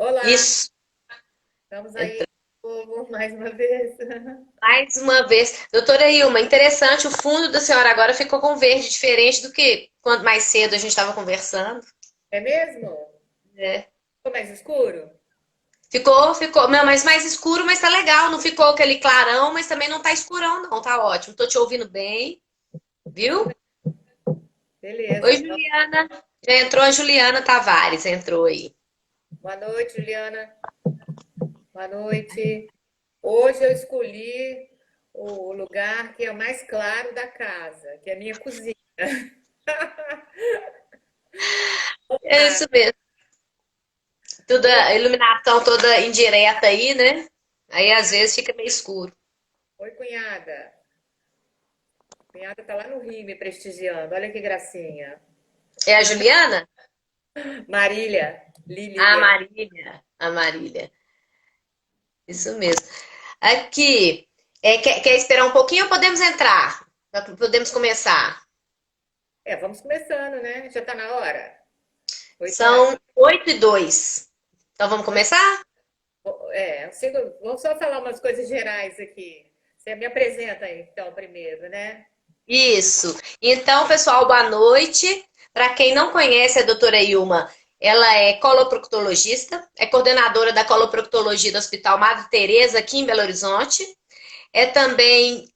Olá, Isso, estamos aí entrou de novo, mais uma vez. mais uma vez. Doutora Ilma, interessante, o fundo da senhora agora ficou com verde, diferente do que quando mais cedo a gente estava conversando. É mesmo? É. Ficou mais escuro? Ficou, não, mas mais escuro, mas tá legal. Não ficou aquele clarão, mas também não tá escurão, não, tá ótimo. Tô te ouvindo bem, Isso viu? mesmo. Beleza, Oi, então. Juliana. Já entrou a Juliana Tavares, entrou aí. Boa noite, Juliana. Boa noite. Hoje eu escolhi o lugar que é o mais claro da casa, que é a minha cozinha. É Ah, isso mesmo. Tudo oi, a iluminação toda indireta aí, né? Aí às vezes fica meio escuro. oi, cunhada. Cunhada tá lá no Rio me prestigiando. Olha que gracinha. É a Juliana? Marília, A Lilia. Marília. A Marília. Isso mesmo. Aqui, quer esperar um pouquinho ou podemos entrar? Podemos começar. Vamos começando, né? Já tá na hora. 8 horas. São 8:02. Então vamos começar? Vamos só falar umas coisas gerais aqui. Você me apresenta aí, então, primeiro, né? Isso. Então, pessoal, boa noite. Para quem não conhece a doutora Ilma, ela é coloproctologista, é coordenadora da coloproctologia do Hospital Madre Teresa aqui em Belo Horizonte. É também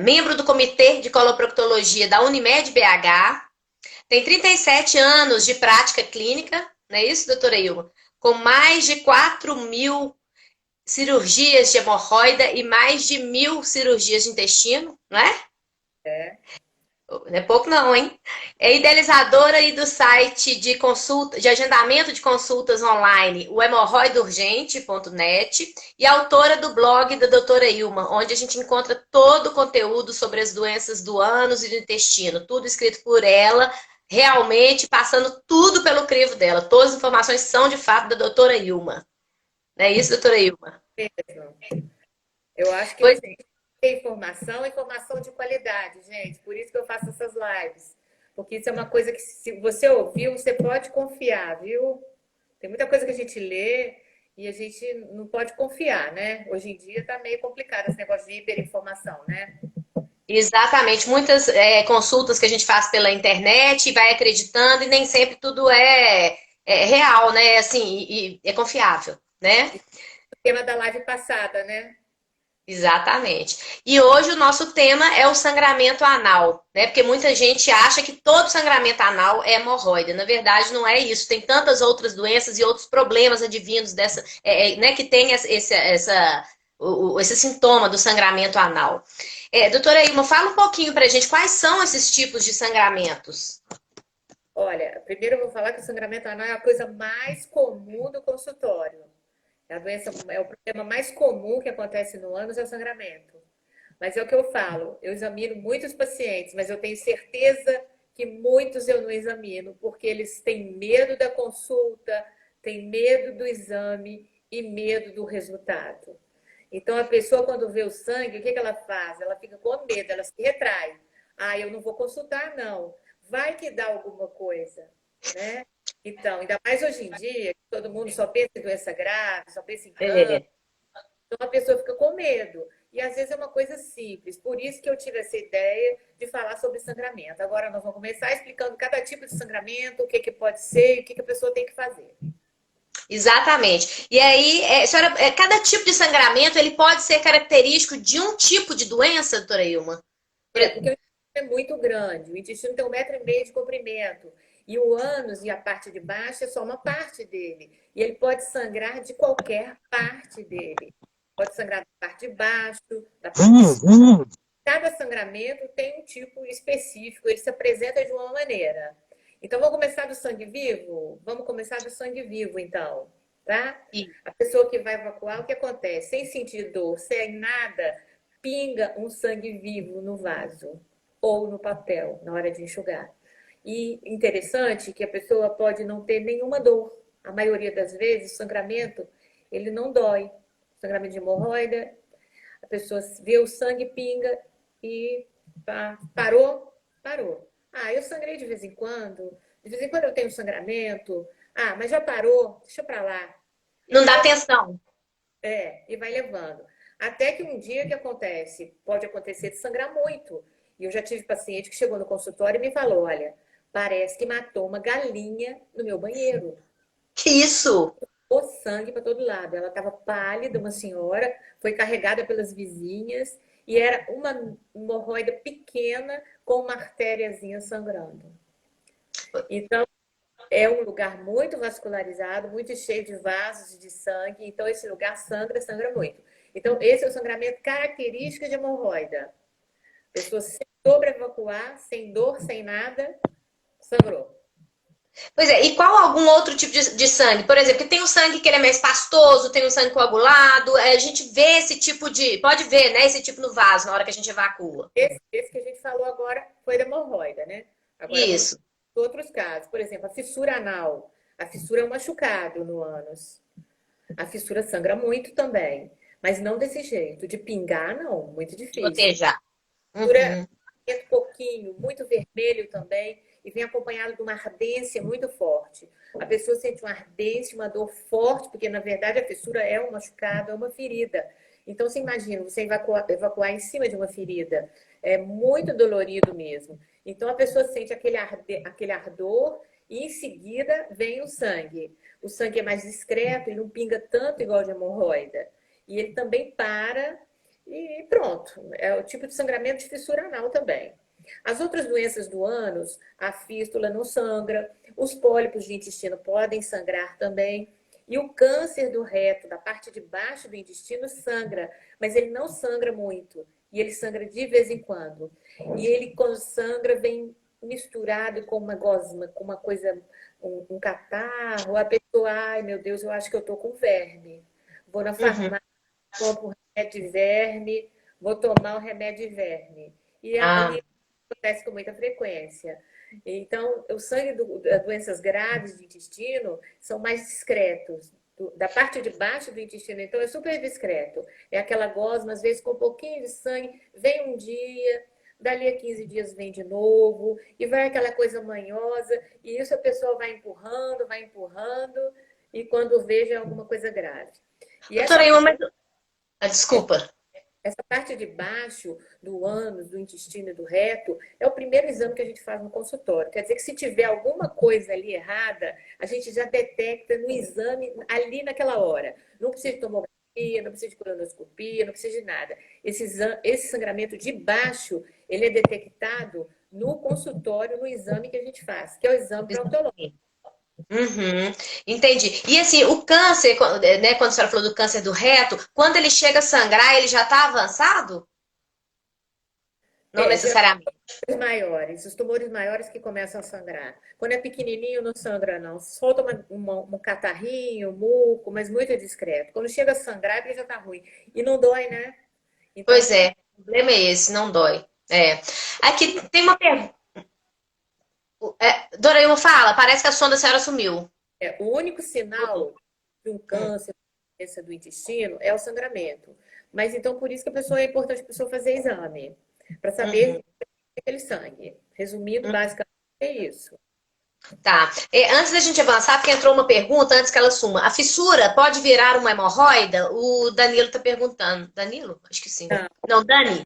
membro do comitê de coloproctologia da Unimed BH. Tem 37 anos de prática clínica, não é isso, doutora Ilma? Com mais de 4.000 cirurgias de hemorroida e mais de 1.000 cirurgias de intestino, não é? É. Não é pouco não, hein? É idealizadora aí do site de consulta, de agendamento de consultas online, o hemorroidurgente.net, e autora do blog da doutora Ilma, onde a gente encontra todo o conteúdo sobre as doenças do ânus e do intestino, tudo escrito por ela, realmente passando tudo pelo crivo dela. Todas as informações são de fato da doutora Ilma. Não é isso, doutora Ilma? Mesmo. Eu acho que Pois você tem informação, informação de qualidade, gente. Por isso que eu faço essas lives. Porque isso é uma coisa que, se você ouviu, você pode confiar, viu? Tem muita coisa que a gente lê e a gente não pode confiar, né? Hoje em dia tá meio complicado esse negócio de hiperinformação, né? exatamente, muitas consultas que a gente faz pela internet e vai acreditando e nem sempre tudo é real, né? Assim, e é confiável, né? O tema da live passada, né? Exatamente. E hoje o nosso tema é o sangramento anal, né? Porque muita gente acha que todo sangramento anal é hemorroida. Na verdade, não é isso. Tem tantas outras doenças e outros problemas advindos dessa, né? Que tem esse sintoma do sangramento anal. Doutora Ilma, fala um pouquinho pra gente quais são esses tipos de sangramentos. Olha, primeiro eu vou falar que o sangramento anal é a coisa mais comum do consultório. É a doença, é o problema mais comum que acontece no ânus é o sangramento. Mas é o que eu falo, eu examino muitos pacientes, mas eu tenho certeza que muitos eu não examino, porque eles têm medo da consulta, têm medo do exame e medo do resultado. Então a pessoa, quando vê o sangue, o que ela faz? Ela fica com medo, ela se retrai. Ah, eu não vou consultar, não. Vai que dá alguma coisa, né? Então, ainda mais hoje em dia, que todo mundo só pensa em doença grave, só pensa em câncer. É, Então a pessoa fica com medo. E às vezes é uma coisa simples. Por isso que eu tive essa ideia de falar sobre sangramento. Agora nós vamos começar explicando cada tipo de sangramento, o que, que pode ser e o que, que a pessoa tem que fazer. exatamente. E aí, senhora, cada tipo de sangramento ele pode ser característico de um tipo de doença, doutora Ilma? Porque o intestino é muito grande. O intestino tem 1,5 m de comprimento. E o ânus e a parte de baixo é só uma parte dele. E ele pode sangrar de qualquer parte dele. Pode sangrar da parte de baixo, da parte de cima. Cada sangramento tem um tipo específico, ele se apresenta de uma maneira. Então, vamos começar do sangue vivo? Vamos começar do sangue vivo, então, tá? A pessoa que vai evacuar, o que acontece? Sem sentir dor, sem nada, pinga um sangue vivo no vaso ou no papel na hora de enxugar. E interessante que a pessoa pode não ter nenhuma dor. A maioria das vezes, o sangramento, ele não dói. Sangramento de hemorroida, a pessoa vê o sangue, pinga e parou, parou. Ah, eu sangrei de vez em quando eu tenho sangramento, Ah, mas já parou, deixa pra lá. E Não dá vai, atenção. e vai levando. Até que um dia que acontece, pode acontecer de sangrar muito. E eu já tive paciente que chegou no consultório e me falou: olha, parece que matou uma galinha no meu banheiro. Que isso? O sangue para todo lado. Ela estava pálida, uma senhora, foi carregada pelas vizinhas e era uma hemorroida pequena com uma artériazinha sangrando. Então, é um lugar muito vascularizado, muito cheio de vasos de sangue, então esse lugar sangra, sangra muito. Então, esse é o sangramento característico de hemorroida. Pessoa sem sobre-evacuar, sem dor, sem nada, sangrou. Pois é, e qual algum outro tipo de sangue? Por exemplo, que tem o sangue que ele é mais pastoso, tem o sangue coagulado, a gente vê esse tipo de. Pode ver, né? Esse tipo no vaso na hora que a gente evacua. Esse que a gente falou agora foi da hemorroida, né? Agora vamos Isso. para outros casos. Por exemplo, a fissura anal. A fissura é um machucado no ânus. A fissura sangra muito também, mas não desse jeito. De pingar, não, muito De difícil. gotejar. Fissura Uhum. um pouquinho, muito vermelho também, e vem acompanhado de uma ardência muito forte. A pessoa sente uma ardência, uma dor forte, porque na verdade a fissura é um machucado, é uma ferida. Então você imagina, você evacuar em cima de uma ferida. É muito dolorido mesmo. Então a pessoa sente aquele ardor e em seguida vem o sangue. O sangue é mais discreto, ele não pinga tanto igual de hemorroida. E ele também para e pronto. É o tipo de sangramento de fissura anal também. As outras doenças do ânus, a fístula não sangra, os pólipos de intestino podem sangrar também. E o câncer do reto, da parte de baixo do intestino, sangra, mas ele não sangra muito. E ele sangra de vez em quando. E ele, quando sangra, vem misturado com uma gosma, com uma coisa, um catarro. A pessoa, ai meu Deus, eu acho que eu tô com verme. Vou na Uhum. farmácia, compro um remédio de verme, vou tomar o remédio de verme. Ah, E acontece com muita frequência. Então, o sangue das doenças graves do intestino são mais discretos. Da parte de baixo do intestino, então, é super discreto. É aquela gosma, às vezes com um pouquinho de sangue, vem um dia, dali a 15 dias vem de novo, e vai aquela coisa manhosa, e isso a pessoa vai empurrando, e quando veja é alguma coisa grave. E doutora Ilma, mas. Ah, desculpa. essa parte de baixo do ânus, do intestino e do reto é o primeiro exame que a gente faz no consultório. Quer dizer que se tiver alguma coisa ali errada, a gente já detecta no exame ali naquela hora. Não precisa de tomografia, não precisa de colonoscopia, não precisa de nada. Esse sangramento de baixo, ele é detectado no consultório, no exame que a gente faz, que é o exame proctológico. Uhum, entendi. E assim, o câncer, né, quando a senhora falou do câncer do reto, quando ele chega a sangrar, ele já está avançado? Não Geralmente necessariamente. os tumores maiores que começam a sangrar. Quando é pequenininho, não sangra, não. Solta um catarrinho, muco, mas muito discreto. Quando chega a sangrar, ele já tá ruim. E não dói, né? Então, Pois é, o problema é esse, não dói. É. Aqui tem uma pergunta. Dorailma fala, parece que a sonda da senhora sumiu. o único sinal de um Hum, câncer doença do intestino é o sangramento. Mas então, por isso que é importante a pessoa fazer exame, para uhum, saber aquele sangue. Resumindo, hum. basicamente é isso. Tá. Antes da gente avançar, porque entrou uma pergunta antes que ela suma. A fissura pode virar uma hemorroida? O Danilo está perguntando. Danilo? Acho que sim. Não, Dani.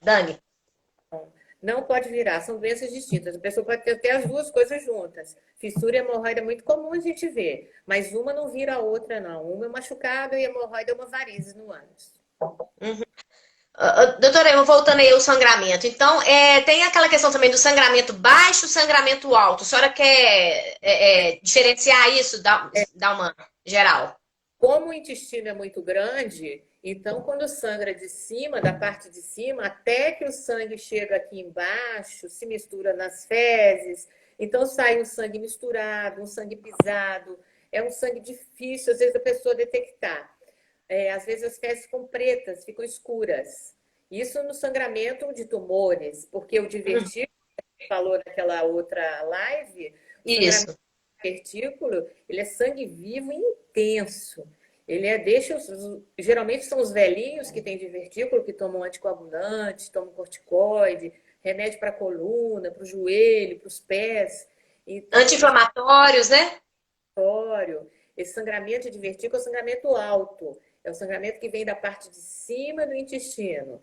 Não pode virar, são doenças distintas. A pessoa pode ter até as duas coisas juntas. Fissura e hemorroida é muito comum a gente ver, mas uma não vira a outra, não. Uma é machucado e hemorroida é uma varizes no ânus. Uhum. Doutora, eu voltando aí ao sangramento. Então, tem aquela questão também do sangramento baixo e sangramento alto. A senhora quer diferenciar isso, dar uma geral? Como o intestino é muito grande, então quando sangra de cima, da parte de cima, até que o sangue chega aqui embaixo, se mistura nas fezes, então sai um sangue misturado, um sangue pisado. É um sangue difícil, às vezes, a pessoa detectar. Às vezes as fezes ficam pretas, ficam escuras. Isso no sangramento de tumores, porque o divertículo, que falou naquela outra live, o sangramento Isso. divertículo, ele é sangue vivo e intenso. Geralmente são os velhinhos que têm divertículo, que tomam anticoagulante, tomam corticoide, remédio para a coluna, para o joelho, para os pés. Então, Anti-inflamatórios, né? inflamatório. Esse sangramento de vertígula é o sangramento alto. É o sangramento que vem da parte de cima do intestino.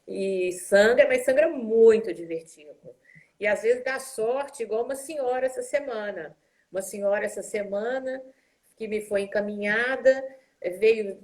E sangra, mas sangra muito de vertígula. E às vezes dá sorte, igual uma senhora essa semana. Uma senhora essa semana que me foi encaminhada, veio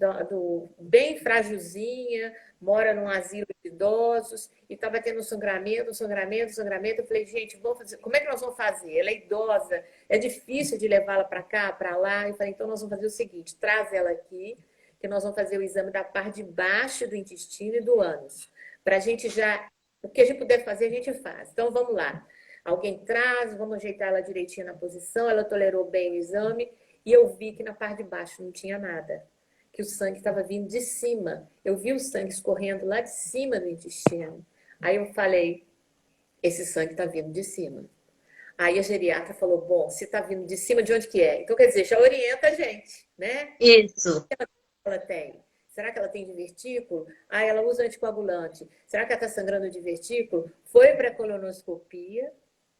bem frágilzinha, mora num asilo de idosos e estava tendo sangramento, sangramento, sangramento. Eu falei, gente, vamos fazer, como é que nós vamos fazer? Ela é idosa, é difícil de levá-la para cá, para lá. Eu falei, então nós vamos fazer o seguinte, traz ela aqui, que nós vamos fazer o exame da parte de baixo do intestino e do ânus. Para a gente já, o que a gente puder fazer, a gente faz. Então vamos lá. Alguém traz, vamos ajeitar ela direitinho na posição, ela tolerou bem o exame e eu vi que na parte de baixo não tinha nada, que o sangue estava vindo de cima. Eu vi o sangue escorrendo lá de cima do intestino. Aí eu falei, esse sangue está vindo de cima. Aí a geriatra falou, bom, se está vindo de cima, de onde que é? Então, quer dizer, já orienta a gente, né? Isso. Ela tem? Será que ela tem divertículo? Ah, ela usa anticoagulante. Será que ela está sangrando de divertículo? Foi para a colonoscopia,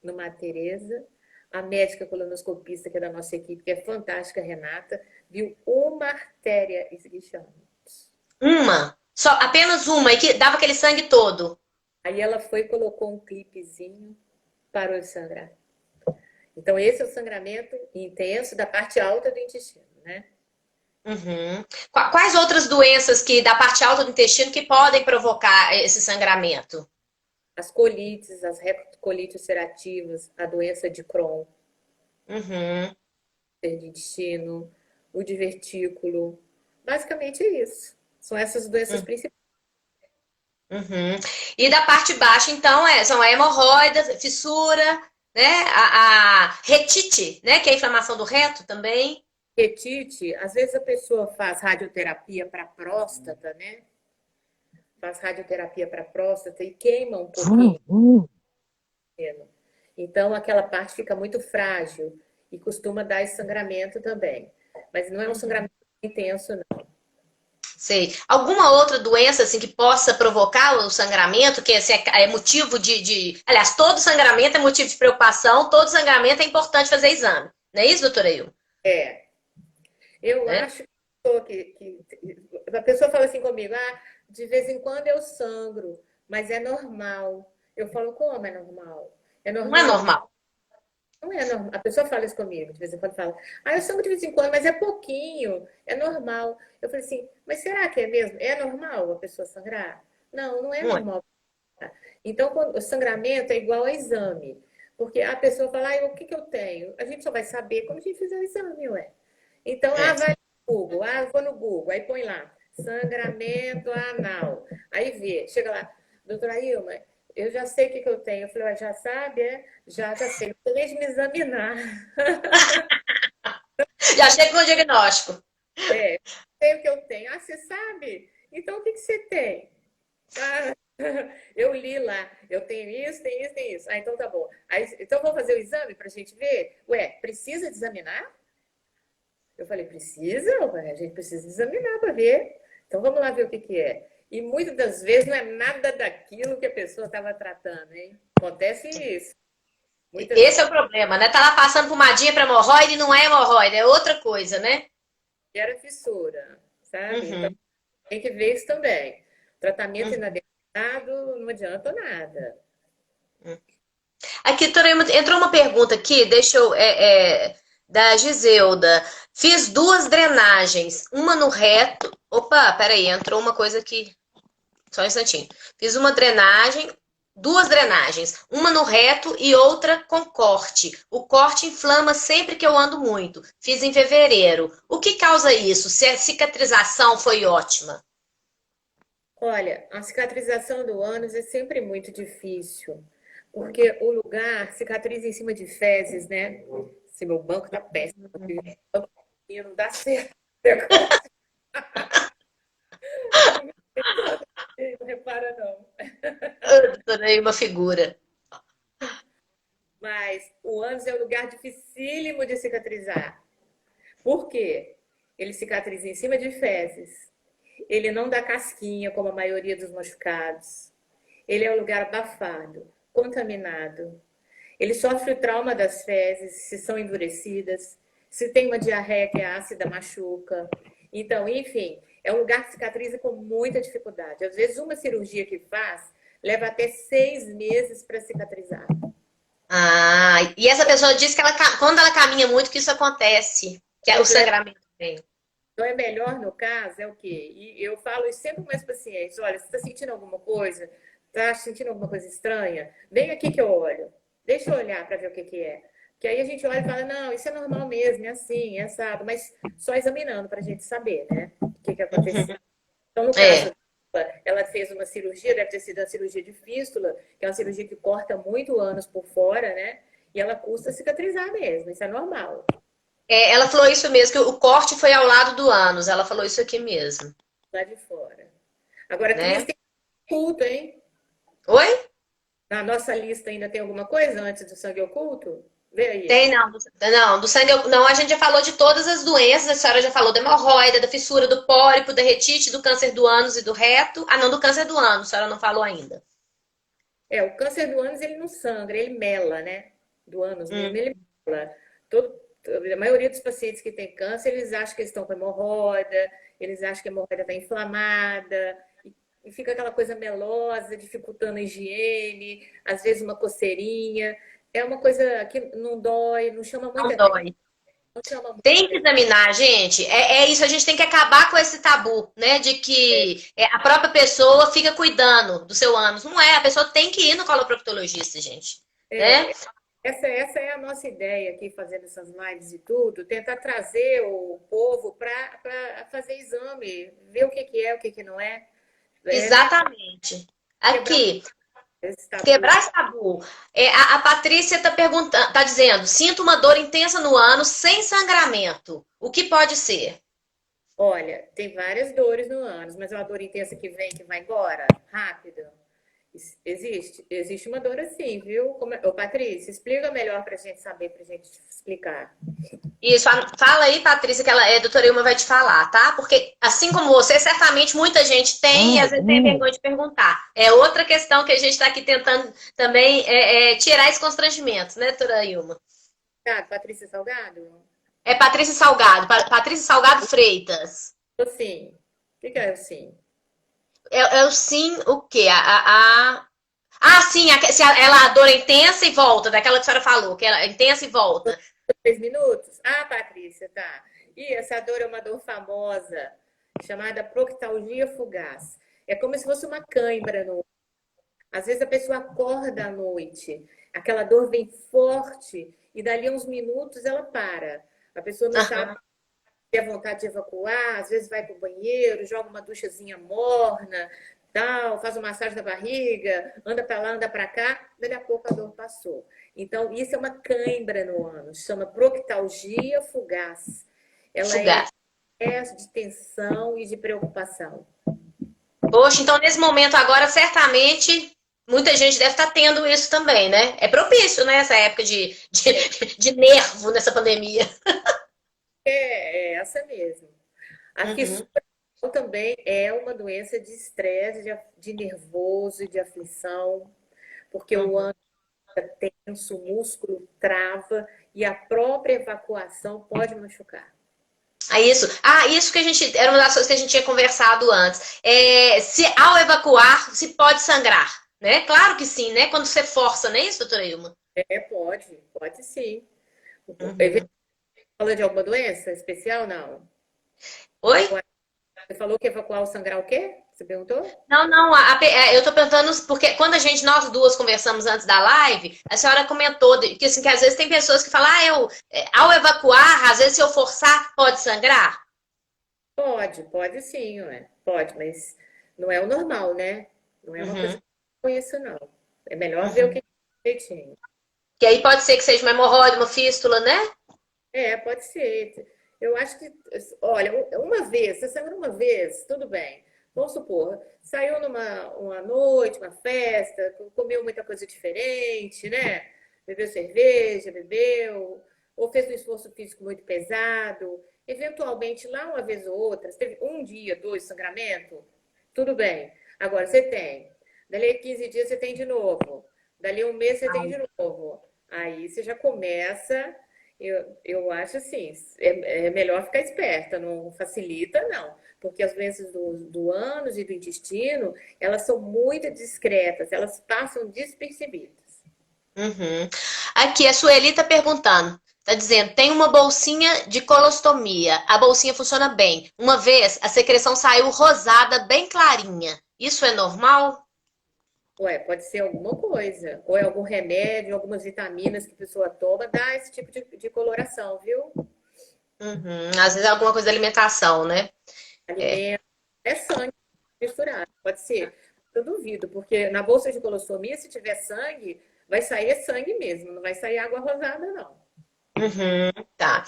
no Madre Teresa. A médica colonoscopista, que é da nossa equipe, que é fantástica, Renata, viu uma artéria esguichando. Uma. Só, apenas uma, e que dava aquele sangue todo. Aí ela foi e colocou um clipezinho, parou de sangrar. Então, esse é o sangramento intenso da parte alta do intestino, né? Uhum. Quais outras doenças que da parte alta do intestino que podem provocar esse sangramento? As colites, as rectocolites ulcerativas, a doença de Crohn, Uhum. de intestino, o divertículo. Basicamente é isso. São essas doenças principais. Uhum. E da parte baixa, então, são a hemorroidas, fissura, né? A retite, né? Que é a inflamação do reto também. Retite, às vezes a pessoa faz radioterapia para próstata, né? Faz radioterapia para próstata e queima um pouquinho. Então aquela parte fica muito frágil e costuma dar esse sangramento também. Mas não é um sangramento intenso, não. Sei. Alguma outra doença assim que possa provocar o sangramento, que assim, é motivo Aliás, todo sangramento é motivo de preocupação, todo sangramento é importante fazer exame. Não é isso, doutora Ilma? É. Eu Né? acho que a pessoa fala assim comigo, ah, de vez em quando eu sangro, mas é normal. Eu falo, como é normal? É Não é normal. normal. Não é normal. A pessoa fala isso comigo, de vez em quando fala, ah, eu sangro de vez em quando, mas é pouquinho, é normal. Eu falei assim, mas será que é mesmo? É normal a pessoa sangrar? Não, não é Não é. normal. Então, o sangramento é igual ao exame. Porque a pessoa fala, ah, o que eu tenho? A gente só vai saber quando a gente fizer o exame, ué. Então, É. vai no Google, vou no Google, aí põe lá, sangramento anal. Aí vê, chega lá, doutora Ilma, eu já sei o que eu tenho. Eu falei, já sabe, é? Já sei. Não precisa me examinar. Já chega com o diagnóstico. É, sei o que eu tenho. Ah, você sabe? Então, o que você tem? Ah, eu li lá, eu tenho isso, tem isso, tem isso. Ah, então tá bom. Aí, então, vamos fazer o exame para a gente ver? Ué, precisa de examinar? Eu falei, precisa? Ué, a gente precisa examinar para ver. Então, vamos lá ver o que que é. E muitas das vezes não é nada daquilo que a pessoa estava tratando, hein? Acontece isso. Muitas Esse vezes é o problema, né? Tá lá passando pomadinha para hemorroide e não é hemorroide, é outra coisa, né? era fissura, sabe? Então, Uhum, tem que ver isso também. Tratamento uhum. inadequado não adianta nada. Aqui, doutora, entrou uma pergunta aqui, deixa eu. Da Giselda. Fiz duas drenagens, uma no reto. Opa, peraí, entrou uma coisa aqui. Só um instantinho. Fiz uma drenagem, duas drenagens, uma no reto e outra com corte. O corte inflama sempre que eu ando muito. Fiz em fevereiro. O que causa isso? Se a cicatrização foi ótima? Olha, a cicatrização do ânus é sempre muito difícil, porque o lugar cicatriza em cima de fezes, né? Se meu banco tá péssimo, não dá certo. Não repara, não. Adorei uma figura. Mas o ânus é um lugar dificílimo de cicatrizar. Por quê? Ele cicatriza em cima de fezes. Ele não dá casquinha, como a maioria dos machucados. Ele é um lugar abafado, contaminado. Ele sofre o trauma das fezes, se são endurecidas. Se tem uma diarreia que é ácida, machuca. Então, enfim, é um lugar que cicatriza com muita dificuldade. Às vezes, uma cirurgia que faz leva até 6 meses para cicatrizar. Ah, e essa pessoa diz que quando ela caminha muito, que isso acontece, que é o sangramento vem. Então, é melhor, no caso, é o quê? E eu falo isso sempre com meus pacientes: olha, você está sentindo alguma coisa? Está sentindo alguma coisa estranha? Vem aqui que eu olho. Deixa eu olhar para ver o que, que é. Que aí a gente olha e fala: não, isso é normal mesmo, é assim, é assado. Mas só examinando para a gente saber, né? O que, que aconteceu. Então, no É, caso, ela fez uma cirurgia, deve ter sido a cirurgia de fístula, que é uma cirurgia que corta muito ânus por fora, né? E ela custa cicatrizar mesmo, isso é normal, ela falou isso mesmo, que o corte foi ao lado do ânus. Ela falou isso aqui mesmo, lá de fora. Agora, Cris, né? tem culto, hein? Oi? Na nossa lista ainda tem alguma coisa antes do sangue oculto? Vê aí. Tem, não. Não, do sangue. Não, a gente já falou de todas as doenças. A senhora já falou da hemorroida, da fissura, do pólipo, da retite, do câncer do ânus e do reto. Ah, não, do câncer do ânus, a senhora não falou ainda. O câncer do ânus, ele não sangra, ele mela, né? Do ânus mesmo, Hum. ele mela. A maioria dos pacientes que têm câncer, eles acham que eles estão com hemorroida, eles acham que a hemorroida está inflamada, e fica aquela coisa melosa, dificultando a higiene, às vezes uma coceirinha. É uma coisa que não dói, não chama Não muita atenção, dói. não chama muita Tem que atenção. examinar, gente. É isso, a gente tem que acabar com esse tabu, né? De que a própria pessoa fica cuidando do seu ânus. Não é, a pessoa tem que ir no coloproctologista, gente. Né? É, essa é a nossa ideia aqui, fazendo essas lives e tudo, tentar trazer o povo para fazer exame, ver o que, que é, o que, que não é, né? Exatamente. Quebrar Aqui, esse tabu. quebrar esse tabu. A Patrícia está perguntando, tá dizendo, sinto uma dor intensa no ânus sem sangramento. O que pode ser? Olha, tem várias dores no ânus, mas é uma dor intensa que vem, que vai embora, rápido. Existe uma dor assim, viu? Ô, Patrícia, explica melhor para a gente saber, para a gente explicar. Isso, fala aí, Patrícia, que a doutora Ilma vai te falar, tá? Porque, assim como você, certamente muita gente tem e às vezes tem vergonha de perguntar. É outra questão que a gente está aqui tentando também tirar esse constrangimento, né, doutora Ilma? Tá, Patrícia Salgado? É Patrícia Salgado, Patrícia Salgado Freitas. Sim. O que, que é assim? É o sim, o quê? Ah, sim, se ela a dor é intensa e volta, daquela que a senhora falou, que ela é intensa e volta. 3 minutos? Ah, Patrícia, tá. E essa dor é uma dor famosa, chamada proctalgia fugaz. É como se fosse uma cãibra no. Às vezes a pessoa acorda à noite, aquela dor vem forte e dali a uns minutos ela para. A pessoa não sabe Aham. ter vontade de evacuar, às vezes vai para o banheiro, joga uma duchazinha morna, tal, faz uma massagem na barriga, anda para lá, anda para cá, daqui a pouco a dor passou. Então, isso é uma cãibra no ânus, chama proctalgia fugaz. Ela é Fugaz. excesso de tensão e de preocupação. Poxa, então nesse momento agora, certamente, muita gente deve estar tendo isso também, né? É propício, né, essa época de nervo nessa pandemia. É essa mesmo. A Uhum, fissura também é uma doença de estresse, de nervoso e de aflição, porque o uhum. ânus é tenso, o músculo trava e a própria evacuação pode machucar. Isso que a gente, era uma das coisas que a gente tinha conversado antes. Se ao evacuar, se pode sangrar, né? Claro que sim, né? Quando você força, não é isso, doutora Ilma? Pode sim. Uhum. Fala de alguma doença especial? Não. Oi? Evacuar. Você falou que evacuar ou sangrar o quê? Você perguntou? Não, não, eu tô perguntando, porque quando nós duas conversamos antes da live, a senhora comentou que, assim, que às vezes tem pessoas que falam, ao evacuar, às vezes se eu forçar, pode sangrar. Pode sim, ué. Pode, mas não é o normal, né? Não é uma coisa Uhum, que eu conheço, não. É melhor ver o que uhum. é direitinho. Que aí pode ser que seja uma hemorroida, uma fístula, né? Pode ser. Eu acho que, olha, uma vez, você saiu uma vez, tudo bem. Vamos supor, saiu numa uma noite, uma festa, comeu muita coisa diferente, né? Bebeu cerveja, bebeu, ou fez um esforço físico muito pesado. Eventualmente, lá uma vez ou outra, você teve um dia, dois sangramento, tudo bem. Agora, você tem. Dali a 15 dias, você tem de novo. Dali a um mês, você tem de novo. Aí você já começa. Eu acho assim, é melhor ficar esperta, não facilita, não. Porque as doenças do ânus e do intestino, elas são muito discretas, elas passam despercebidas. Uhum. Aqui, a Sueli está perguntando. Está dizendo, tem uma bolsinha de colostomia. A bolsinha funciona bem. Uma vez, a secreção saiu rosada, bem clarinha. Isso é normal? Ué, pode ser alguma coisa, ou é algum remédio, algumas vitaminas que a pessoa toma, dá esse tipo de coloração, viu? Uhum. Às vezes é alguma coisa da alimentação, né? É. Alimento, é sangue misturado, pode ser. Eu duvido, porque na bolsa de colossomia, se tiver sangue, vai sair sangue mesmo, não vai sair água rosada, não. Uhum, tá.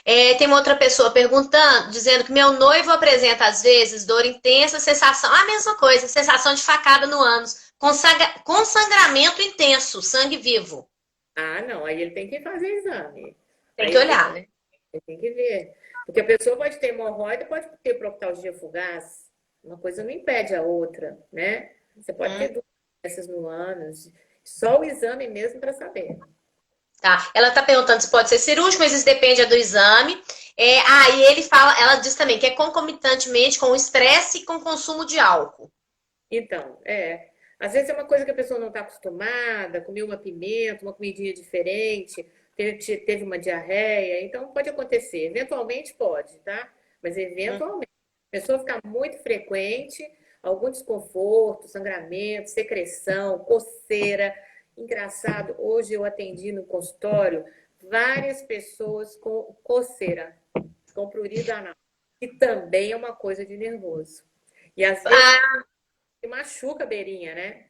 Tem uma outra pessoa perguntando, dizendo que meu noivo apresenta às vezes dor intensa, sensação, a mesma coisa, sensação de facada no ânus, com sangramento intenso, sangue vivo. Ah, não, aí ele tem que fazer exame. Tem Aí que ele tem, olhar, né? ele tem que ver. Porque a pessoa pode ter hemorroida, pode ter proctalgia fugaz. Uma coisa não impede a outra, né? Você pode ter Hum, doenças no ânus. Só o exame mesmo para saber. tá. Ela tá perguntando se pode ser cirúrgico, mas isso depende do exame. E ele fala, ela diz também que é concomitantemente com o estresse e com o consumo de álcool. Então, às vezes é uma coisa que a pessoa não está acostumada, comeu uma pimenta, uma comidinha diferente, teve uma diarreia, então pode acontecer. Eventualmente pode, tá? Mas Hum. eventualmente. A pessoa ficar muito frequente, algum desconforto, sangramento, secreção, coceira. Engraçado, hoje eu atendi no consultório várias pessoas com coceira, com prurido anal, que também é uma coisa de nervoso. E às vezes Ah, se machuca a beirinha, né?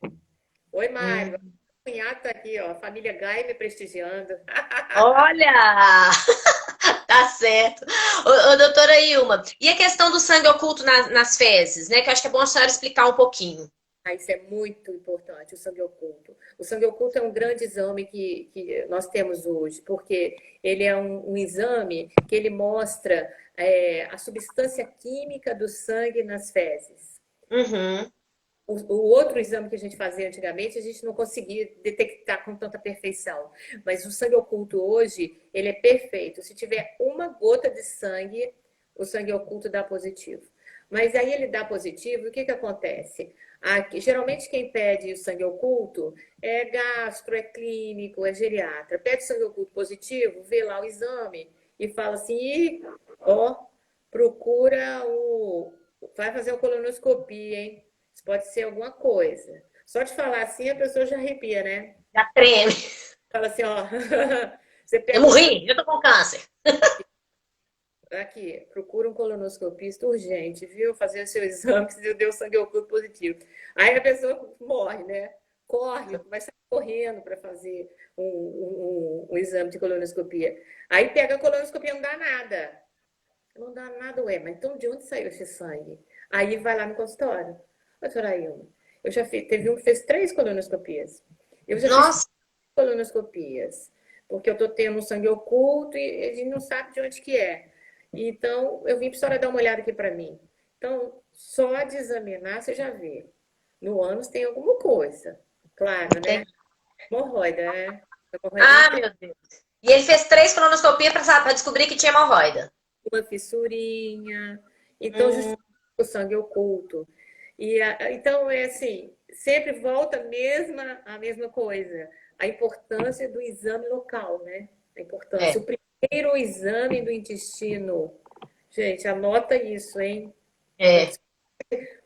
Oi, Mário. hum. O cunhado tá aqui, ó. Família Gai me prestigiando. Olha! Tá certo. Doutora Ilma, e a questão do sangue oculto nas fezes, né? Que eu acho que é bom a senhora explicar um pouquinho. Ah, isso é muito importante, o sangue oculto. O sangue oculto é um grande exame que nós temos hoje, porque ele é um exame que ele mostra a substância química do sangue nas fezes. Uhum. O outro exame que a gente fazia antigamente, a gente não conseguia detectar com tanta perfeição. Mas o sangue oculto hoje, ele é perfeito. Se tiver uma gota de sangue, o sangue oculto dá positivo. Mas aí ele dá positivo, o que acontece? Geralmente quem pede o sangue oculto é gastro, é clínico, é geriatra. Pede sangue oculto positivo, vê lá o exame e fala assim, ó, procura o... Vai fazer uma colonoscopia, hein? Isso pode ser alguma coisa. Só de falar assim, a pessoa já arrepia, né? Já treme. Fala assim, ó, você Eu pega o sangue morri, eu tô com câncer. aqui, procura um colonoscopista urgente, viu? Fazer o seu exame, se deu sangue oculto positivo. Aí a pessoa morre, né? Corre, vai sair correndo para fazer um exame de colonoscopia. Aí pega a colonoscopia, não dá nada. Não dá nada, ué, mas então de onde saiu esse sangue? Aí vai lá no consultório. Doutora Ilma, eu já fiz, teve um que fez 3 colonoscopias. Eu já fiz Nossa, colonoscopias, porque eu tô tendo um sangue oculto e a gente não sabe de onde que é. Então, eu vim para a senhora dar uma olhada aqui para mim. Então, só de examinar você já vê. No ânus tem alguma coisa. Claro, né? entendi. Hemorroida, né? Hemorroida Ah, interna, meu Deus. E ele fez 3 colonoscopias pra descobrir que tinha hemorroida. uma fissurinha. Então, Hum, justamente o sangue oculto. Então, é assim, sempre volta a mesma coisa. A importância do exame local, né? A importância. é, O primeiro exame do intestino. Gente, anota isso, hein? é.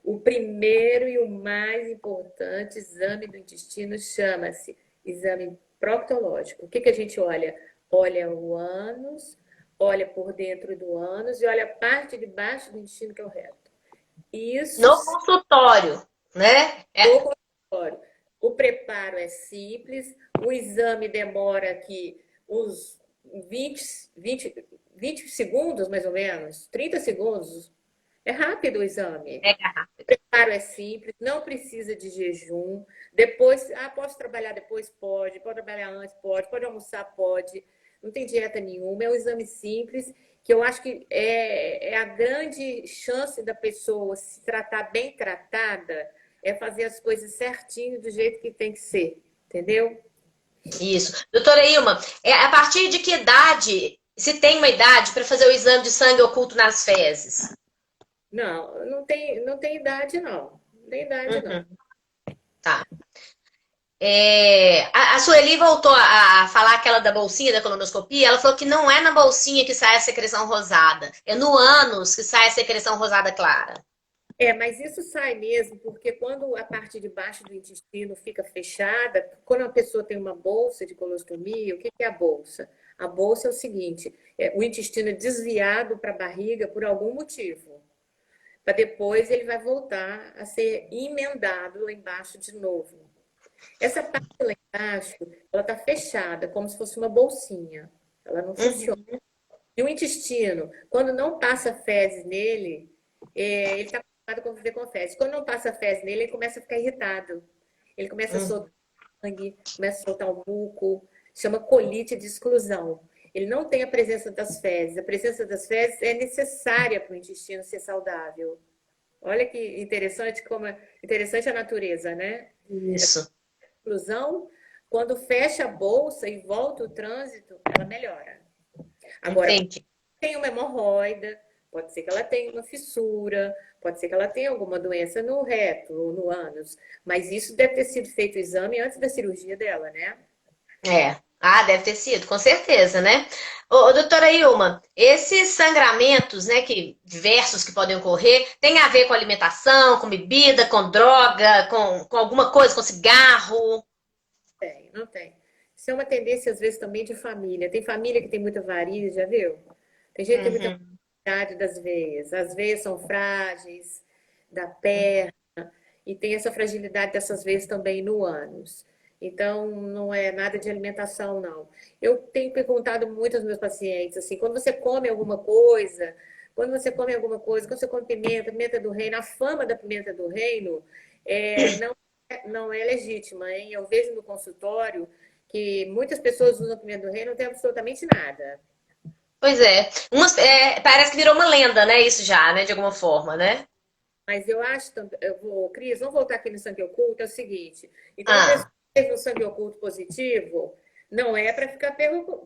O primeiro e o mais importante exame do intestino chama-se exame proctológico. O que a gente olha? Olha o ânus, olha por dentro do ânus e olha a parte de baixo do intestino, que é o reto. Isso No consultório, né? no consultório. O preparo é simples, o exame demora aqui uns 20 segundos, mais ou menos, 30 segundos. É rápido o exame. É garrafa. Preparo é simples, não precisa de jejum. Depois, posso trabalhar depois? Pode trabalhar antes? Pode almoçar? Pode. Não tem dieta nenhuma, é um exame simples, que eu acho que é a grande chance da pessoa se tratar bem tratada, é fazer as coisas certinho do jeito que tem que ser, entendeu? Isso. Doutora Ilma, a partir de que idade, se tem uma idade para fazer o exame de sangue oculto nas fezes? Não, não tem idade, não. Não tem idade, não. Uhum, tá. A Sueli voltou a falar aquela da bolsinha da colonoscopia. Ela falou que não é na bolsinha que sai a secreção rosada, é no ânus que sai a secreção rosada clara. É, mas isso sai mesmo, porque quando a parte de baixo do intestino fica fechada, quando a pessoa tem uma bolsa de colostomia, o que é a bolsa? A bolsa é o seguinte: o intestino é desviado para a barriga por algum motivo, para depois ele vai voltar a ser emendado lá embaixo de novo. Essa parte lá embaixo, ela está fechada, como se fosse uma bolsinha. Ela não funciona. Uhum, E o intestino, quando não passa fezes nele, ele está acostumado a conviver com fezes. Quando não passa fezes nele, ele começa a ficar irritado. Ele começa a uhum. soltar sangue, começa a soltar o muco, chama colite de exclusão. Ele não tem a presença das fezes. A presença das fezes é necessária para o intestino ser saudável. Olha que interessante, como é interessante a natureza, né? Isso, Exclusão, quando fecha a bolsa e volta o trânsito, ela melhora. Agora, entendi. tem uma hemorroida, pode ser que ela tenha uma fissura, pode ser que ela tenha alguma doença no reto ou no ânus, mas isso deve ter sido feito o exame antes da cirurgia dela, né? É. Ah, deve ter sido, com certeza, né? Ô, doutora Ilma, esses sangramentos, né, diversos que podem ocorrer, tem a ver com alimentação, com bebida, com droga, com alguma coisa, com cigarro? Tem, não tem. Isso é uma tendência, às vezes, também de família. Tem família que tem muita varizes, já viu? Tem gente que tem muita Uhum. fragilidade das veias. As veias são frágeis, da perna, e tem essa fragilidade dessas veias também no ânus. Então, não é nada de alimentação, não. Eu tenho perguntado muito aos meus pacientes, assim, quando você come alguma coisa, quando você come pimenta, pimenta do reino, a fama da pimenta do reino não é legítima, hein? Eu vejo no consultório que muitas pessoas usam pimenta do reino e não tem absolutamente nada. Pois é. Parece que virou uma lenda, né? Isso já, né? De alguma forma, né? Mas eu acho, Cris, vamos voltar aqui no sangue oculto, é o seguinte. Então, a pessoa Ah, que teve um sangue oculto positivo, não é para ficar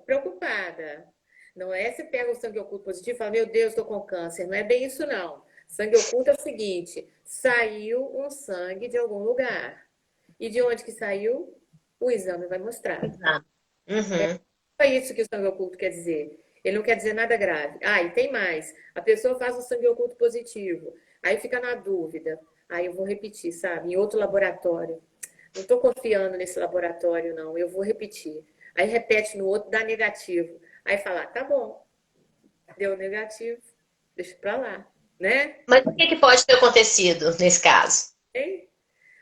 preocupada. Não é se pega um sangue oculto positivo e fala, meu Deus, estou com câncer. Não é bem isso, não. Sangue oculto é o seguinte, saiu um sangue de algum lugar. E de onde que saiu? O exame vai mostrar. exato. Uhum. É isso que o sangue oculto quer dizer. Ele não quer dizer nada grave. Ah, e tem mais. A pessoa faz um sangue oculto positivo. Aí fica na dúvida. Aí eu vou repetir, sabe? Em outro laboratório. Não estou confiando nesse laboratório, não. Eu vou repetir. Aí repete no outro, dá negativo. Aí fala, tá bom, deu negativo, deixa pra lá, né? Mas o que que pode ter acontecido nesse caso? Hein?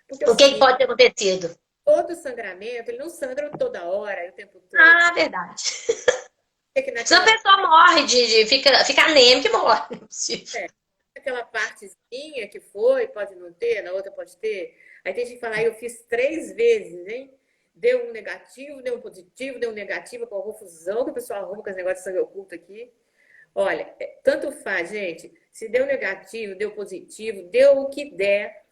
Porque é o O que que seguinte, pode ter acontecido? todo sangramento, ele não sangra toda hora, o tempo todo. Ah, verdade. É que Se a naquela pessoa morre fica anêmica e morre. Não é possível. aquela partezinha que foi, pode não ter, na outra pode ter. Aí tem gente que fala, eu fiz 3 vezes, hein? Deu um negativo, deu um positivo, deu um negativo, com a confusão que o pessoal arruma com esse negócio de sangue oculto aqui. Olha, tanto faz, gente. Se deu negativo, deu positivo, deu o que der,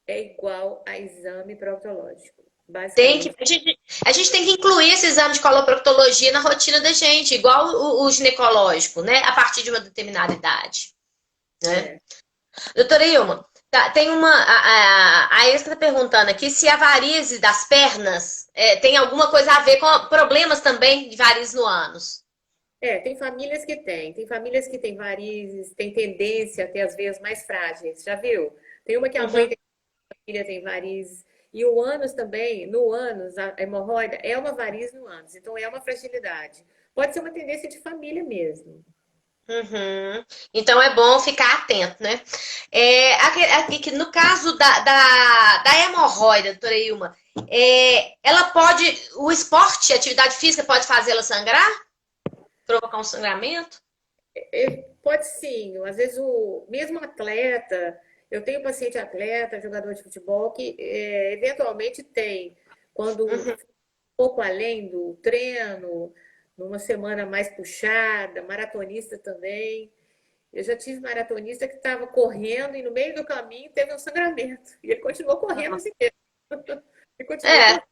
é igual a exame proctológico. Tem que, Basicamente, a gente tem que incluir esse exame de coloproctologia na rotina da gente, igual o ginecológico, né? A partir de uma determinada idade, né? é. Doutora Ilma, tem uma. A Esca está perguntando aqui se a varize das pernas tem alguma coisa a ver com problemas também de varizes no ânus. Tem famílias que têm. Tem famílias que têm varizes, tem tendência a ter as veias mais frágeis. Já viu? Tem uma que a mãe Uhum, tem, a filha tem varizes. E o ânus também, no ânus, a hemorroida é uma varize no ânus. Então, é uma fragilidade. Pode ser uma tendência de família mesmo. uhum. Então é bom ficar atento, né? Que no caso da hemorroida, doutora Ilma, ela pode. O esporte, a atividade física pode fazê-la sangrar? Provocar um sangramento? Pode sim. Às vezes, o mesmo atleta, eu tenho paciente atleta, jogador de futebol, que eventualmente tem, quando um Uhum. pouco além do treino, numa semana mais puxada, maratonista também. Eu já tive maratonista que estava correndo e no meio do caminho teve um sangramento. E ele continuou correndo assim mesmo. Ele continuou É, correndo.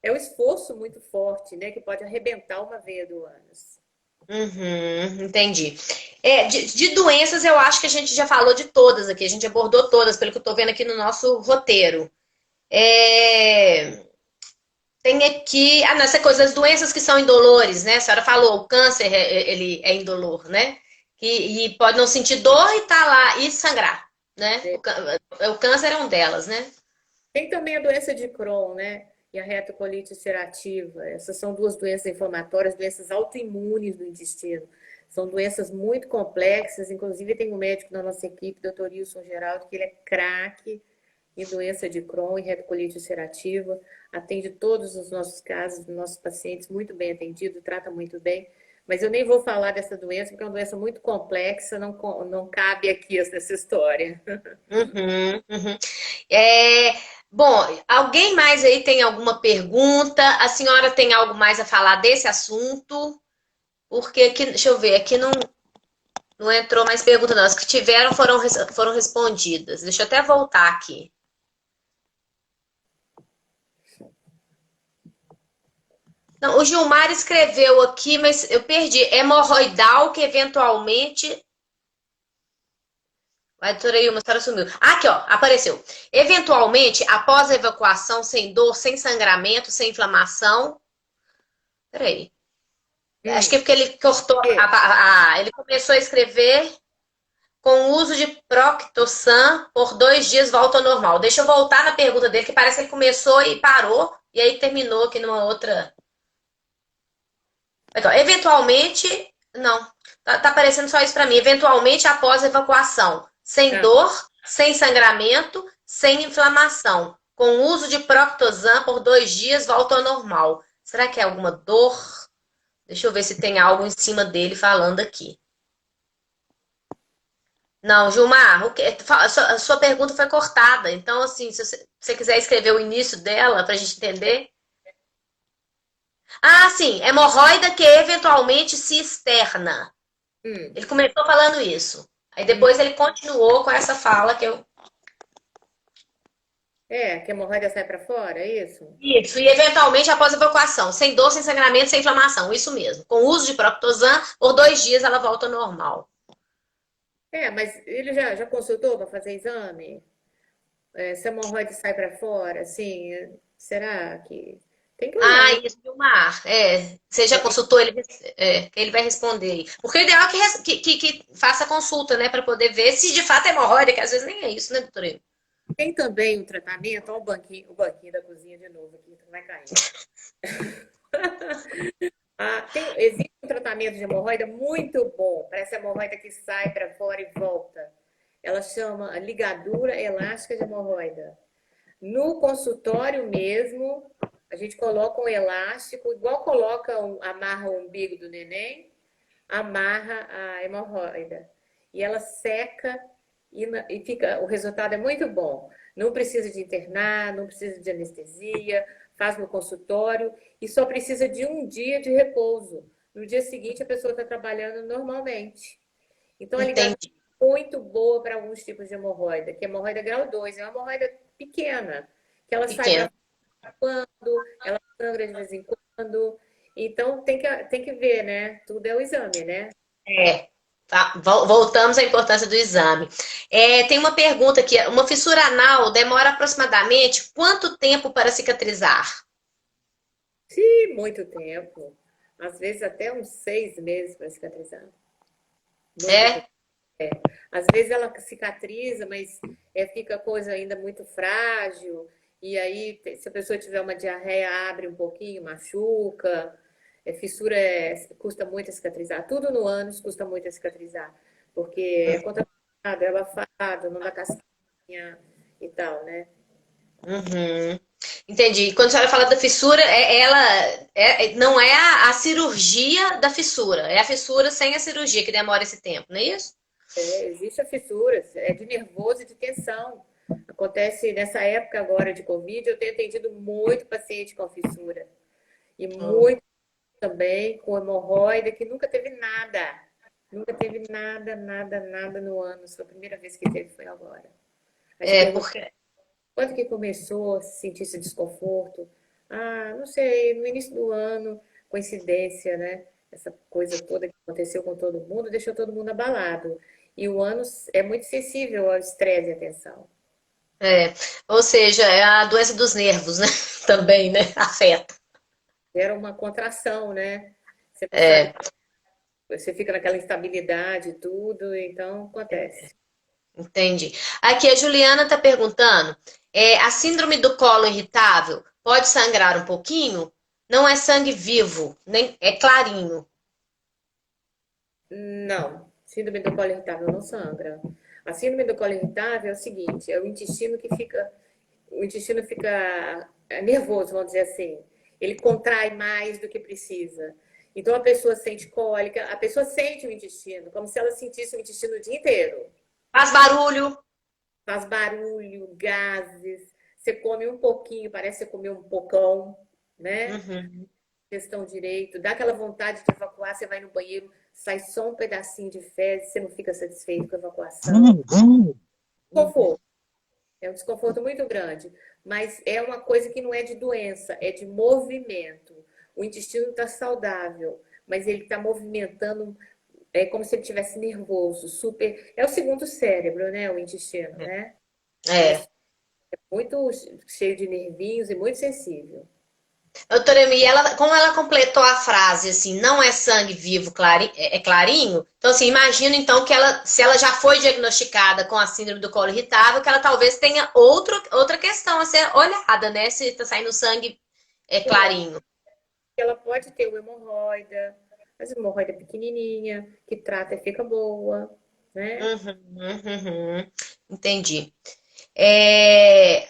É um esforço muito forte, né? Que pode arrebentar uma veia do ânus. Uhum, entendi. De doenças, eu acho que a gente já falou de todas aqui, a gente abordou todas, pelo que eu tô vendo aqui no nosso roteiro. É, tem aqui, não, essa coisa, as doenças que são indolores, né? A senhora falou, o câncer, ele é indolor, né? E pode não sentir dor e tá lá, e sangrar, né? Né? O câncer é um delas, né? Tem também a doença de Crohn, né? E a retocolite ulcerativa. Essas são duas doenças inflamatórias, doenças autoimunes do intestino. São doenças muito complexas. Inclusive, tem um médico na nossa equipe, Dr. Wilson Geraldo, que ele é craque em doença de Crohn e retocolite ulcerativa. Atende todos os nossos casos, dos nossos pacientes, muito bem atendido, trata muito bem. Mas eu nem vou falar dessa doença, porque é uma doença muito complexa, não cabe aqui essa história. Uhum, uhum. É, bom, alguém mais aí tem alguma pergunta? A senhora tem algo mais a falar desse assunto? Porque aqui, deixa eu ver, aqui não entrou mais pergunta, não. As que tiveram foram respondidas. Deixa eu até voltar aqui. Não, o Gilmar escreveu aqui, mas eu perdi. Hemorroidal que eventualmente. A doutora Ilma, a senhora sumiu. Ah, aqui, ó, apareceu. Eventualmente, após a evacuação, sem dor, sem sangramento, sem inflamação. Peraí. Acho que é Hum, porque ele cortou. Ele começou a escrever com o uso de Proctosan por 2 dias volta ao normal. Deixa eu voltar na pergunta dele, que parece que ele começou e parou, e aí terminou aqui numa outra. Então, eventualmente, não, tá aparecendo só isso para mim. Eventualmente, após a evacuação, sem tá. dor, sem sangramento, sem inflamação, com o uso de Proctosan por 2 dias, volta ao normal. Será que é alguma dor? Deixa eu ver se tem algo em cima dele falando aqui. Não, Gilmar, a sua pergunta foi cortada. Então, assim, se você quiser escrever o início dela para a gente entender. Ah, sim, hemorroida que eventualmente se externa. Hum, Ele começou falando isso. Aí hum. depois ele continuou com essa fala que eu. É, que a hemorroida sai para fora, é isso? Isso, e eventualmente após a evacuação, sem dor, sem sangramento, sem inflamação, isso mesmo. Com o uso de Proctosan, por 2 dias ela volta ao normal. É, mas ele já consultou para fazer exame? É, se a hemorroida sai para fora, assim, será que tem que Ah, olhar, né? isso, Gilmar. Você já consultou ele? Que ele vai responder aí. Porque o ideal é que faça consulta, né, para poder ver se de fato é hemorroida, que às vezes nem é isso, né, doutora? Tem também um tratamento, olha o banquinho da cozinha de novo aqui, que vai cair. Existe um tratamento de hemorroida muito bom para essa hemorroida que sai para fora e volta. Ela chama ligadura elástica de hemorroida. No consultório mesmo, a gente coloca um elástico, igual amarra o umbigo do neném, amarra a hemorroida. E ela seca e fica, o resultado é muito bom. Não precisa de internar, não precisa de anestesia, faz no consultório e só precisa de um dia de repouso. No dia seguinte, a pessoa está trabalhando normalmente. Então, a ligadura Entendi. é muito boa para alguns tipos de hemorroida, que é hemorroida grau 2, é uma hemorroida pequena, que ela sai Pequeno. para quando, ela sangra de vez em quando. Então, tem que ver, né? Tudo é o exame, né? É. Tá, voltamos à importância do exame. Tem uma pergunta aqui. Uma fissura anal demora aproximadamente quanto tempo para cicatrizar? Sim, muito tempo. Às vezes até uns 6 meses para cicatrizar. Muito tempo. É? Às vezes ela cicatriza, mas fica a coisa ainda muito frágil. E aí, se a pessoa tiver uma diarreia, abre um pouquinho, machuca. Fissura custa muito a cicatrizar. Tudo no ânus custa muito a cicatrizar. Porque é contaminado, é abafado, não dá casquinha e tal, né? Uhum. Entendi. Quando a senhora fala da fissura, não é a cirurgia da fissura, é a fissura sem a cirurgia que demora esse tempo, não é isso? Existe a fissura, é de nervoso e de tensão. Acontece nessa época agora de Covid, eu tenho atendido muito paciente com fissura. E Hum. muito também com hemorroida, que nunca teve nada. Nunca teve nada, nada, nada no ano. Só a primeira vez que teve foi agora. Aí você pergunta Porque quando que começou a sentir esse desconforto? Ah, não sei, no início do ano, coincidência, né? Essa coisa toda que aconteceu com todo mundo deixou todo mundo abalado. E o ânus é muito sensível ao estresse e à tensão. É, ou seja, é a doença dos nervos, né? Também, né? Afeta. Gera uma contração, né? Você não sabe, É, você fica naquela instabilidade e tudo, então acontece. entendi. Aqui a Juliana está perguntando: a síndrome do colo irritável pode sangrar um pouquinho? Não é sangue vivo, nem é clarinho. Não, síndrome do colo irritável não sangra. A síndrome do colo irritável é o seguinte, é o intestino fica nervoso, vamos dizer assim. Ele contrai mais do que precisa. Então a pessoa sente cólica, a pessoa sente o intestino, como se ela sentisse o intestino o dia inteiro. Faz barulho. Faz barulho, gases, você come um pouquinho, parece que você comeu um pocão, né? Uhum. Questão direito, dá aquela vontade de evacuar, você vai no banheiro, sai só um pedacinho de fezes, você não fica satisfeito com a evacuação. Uhum. Desconforto, é um desconforto muito grande, mas é uma coisa que não é de doença, é de movimento. O intestino está saudável, mas ele está movimentando, é como se ele estivesse nervoso, super. É o segundo cérebro, né? O intestino, né? Ele é É. muito cheio de nervinhos e muito sensível. Doutora Emi, ela, como ela completou a frase assim, não é sangue vivo, é clarinho. Então, assim, imagino então que ela, se ela já foi diagnosticada com a síndrome do colo irritável, que ela talvez tenha outra questão a ser olhada, né? Se está saindo sangue clarinho. Ela pode ter uma hemorroida, mas hemorroida pequenininha, que trata e fica boa, né? Uhum. Entendi.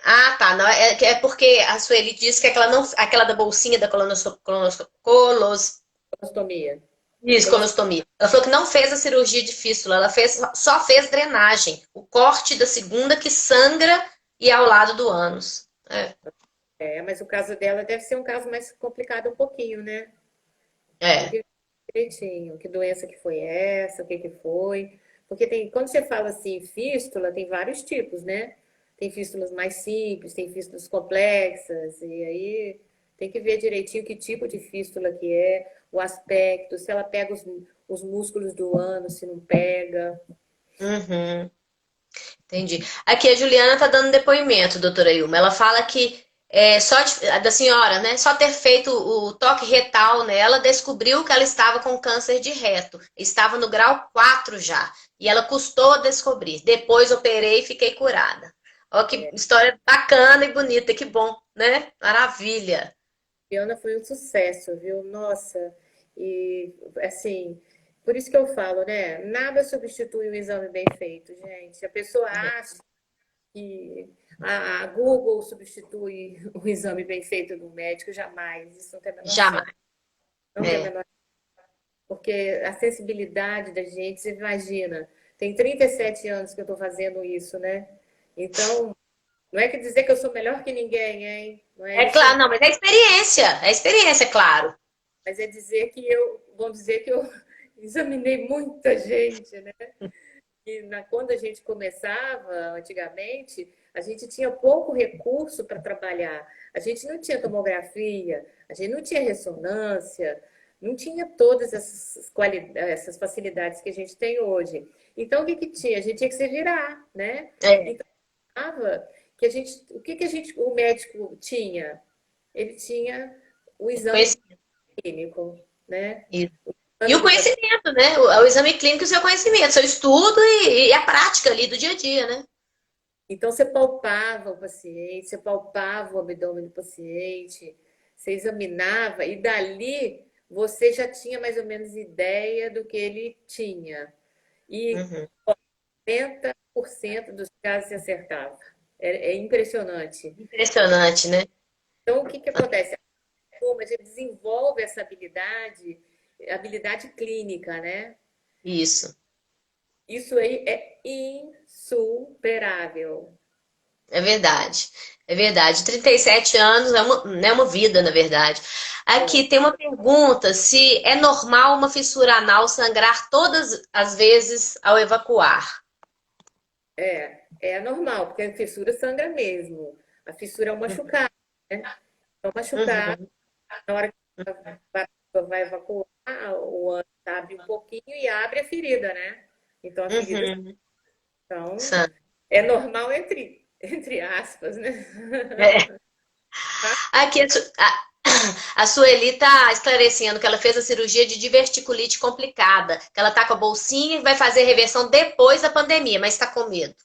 Ah, tá. Não, é porque a Sueli disse que aquela da bolsinha da Colostomia. isso, Colos- colostomia. Ela falou que não fez a cirurgia de fístula, ela só fez drenagem, o corte da segunda que sangra e é ao lado do ânus. É, mas o caso dela deve ser um caso mais complicado um pouquinho, né? Tem É, que ver direitinho, que doença que foi essa, o que que foi. Porque tem, quando você fala assim, fístula, tem vários tipos, né? Tem fístulas mais simples, tem fístulas complexas, e aí tem que ver direitinho que tipo de fístula que é, o aspecto, se ela pega os músculos do ânus, se não pega. uhum, entendi. Aqui a Juliana tá dando depoimento, doutora Ilma. Ela fala que da senhora, né? Só ter feito o toque retal nela, descobriu que ela estava com câncer de reto. Estava no grau 4 já. E ela custou descobrir. Depois operei e fiquei curada. Ó, que história bacana e bonita, que bom, né? Maravilha. Fiona foi um sucesso, viu? Nossa, e assim, por isso que eu falo, né? Nada substitui um exame bem feito, gente. A pessoa acha que a Google substitui o exame bem feito do médico, jamais. Isso não tem a menor chance, Jamais. não tem a É. menor, porque a sensibilidade da gente, você imagina, tem 37 anos que eu estou fazendo isso, né? Então, não é que dizer que eu sou melhor que ninguém, hein? Não é É isso, claro, não, mas é experiência, claro. mas é dizer que vamos dizer que eu examinei muita gente, né? E quando a gente começava, antigamente, a gente tinha pouco recurso para trabalhar. A gente não tinha tomografia, a gente não tinha ressonância, não tinha todas essas facilidades que a gente tem hoje. Então, o que que tinha? A gente tinha que se virar, né? É, Então, que a gente, o que que o médico tinha? Ele tinha o exame conhecimento. clínico, né? Isso. O E exame o do paciente. conhecimento, né? O exame clínico e o seu conhecimento, seu estudo e a prática ali do dia a dia, né? Então, você palpava o paciente, você palpava o abdômen do paciente, você examinava e dali você já tinha mais ou menos ideia do que ele tinha. E Uhum. 90% dos casos se acertava. É impressionante. Impressionante, né? Então, o que que acontece? A gente desenvolve essa habilidade clínica, né? Isso. Isso aí é insuperável. É verdade. É verdade. 37 anos é uma vida, na verdade. Aqui É, tem uma pergunta: se é normal uma fissura anal sangrar todas as vezes ao evacuar? é normal, porque a fissura sangra mesmo. A fissura é um machucado, né? Estão machucados. Uhum, Na hora que vai evacuar, o ânus abre um pouquinho e abre a ferida, né? Então a ferida, uhum. então, Sam. é normal entre aspas, né? É. Aqui, a Sueli está esclarecendo que ela fez a cirurgia de diverticulite complicada, que ela tá com a bolsinha e vai fazer reversão depois da pandemia, mas está com medo.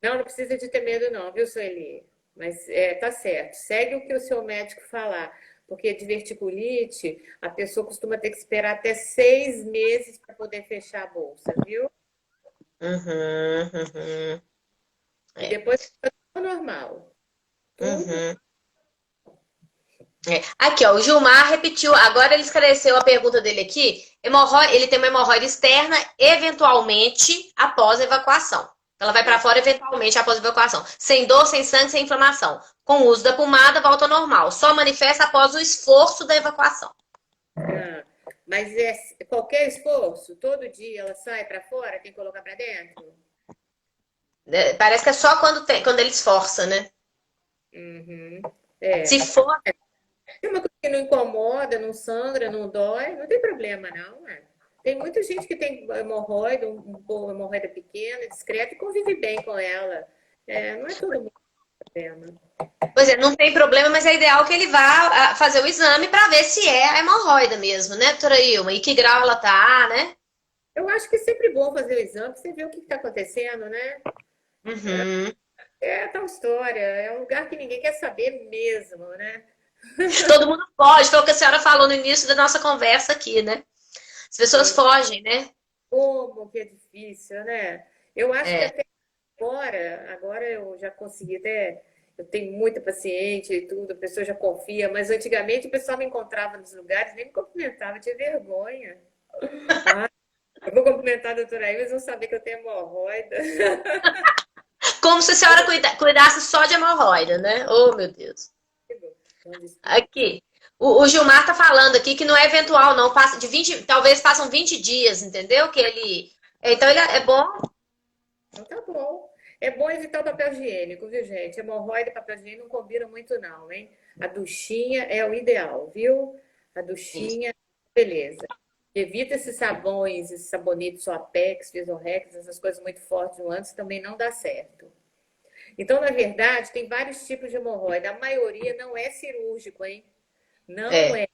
Não, não precisa de ter medo não, viu, Sueli? Mas tá certo. Segue o que o seu médico falar. Porque diverticulite, a pessoa costuma ter que esperar até 6 meses para poder fechar a bolsa, viu? Uhum, uhum. E É. depois fica tudo normal. Tudo. Uhum. É. Aqui, ó, o Gilmar repetiu, agora ele esclareceu a pergunta dele aqui. Ele tem uma hemorroida externa, eventualmente, após a evacuação. Ela vai para É. fora eventualmente após a evacuação. Sem dor, sem sangue, sem inflamação. Com o uso da pomada, volta ao normal. Só manifesta após o esforço da evacuação. Ah, mas qualquer esforço, todo dia ela sai para fora, tem que colocar para dentro? Parece que é só quando ele esforça, né? Uhum. Se É. for. É uma coisa que não incomoda, não sangra, não dói, não tem problema, não. Tem muita gente que tem hemorroida, uma hemorroida pequena, discreta, e convive bem com ela. Não é todo mundo que tem problema. Pois é, não tem problema, mas é ideal que ele vá fazer o exame para ver se é a hemorroida mesmo, né, doutora Ilma? E que grau ela tá, né? Eu acho que é sempre bom fazer o exame para você ver o que está acontecendo, né? Uhum. É tal história, é um lugar que ninguém quer saber mesmo, né? Todo mundo foge, foi o que a senhora falou no início da nossa conversa aqui, né? As pessoas fogem, né? Como que é difícil, né? Eu acho que É. até agora eu já consegui até. Eu tenho muita paciente e tudo, a pessoa já confia, mas antigamente o pessoal me encontrava nos lugares, nem me cumprimentava, tinha vergonha. Ah, eu vou cumprimentar a doutora aí, eles vão saber que eu tenho hemorroida. Como se a senhora cuidasse só de hemorroida, né? Oh, meu Deus. Então, desculpa. Aqui. O Gilmar tá falando aqui que não é eventual, não. Passa de 20, talvez passam 20 dias, entendeu? Que ele. Então ele é bom. Então tá bom. É bom evitar o papel higiênico, viu, gente? Hemorroida e papel higiênico não combinam muito, não, hein? A duchinha é o ideal, viu? A Isso. duchinha, beleza. Evita esses sabões, esses sabonetes, o Apex, Visorrex, essas coisas muito fortes no antes também não dá certo. Então, na verdade, tem vários tipos de hemorroida. A maioria não é cirúrgico, hein? Não É. é.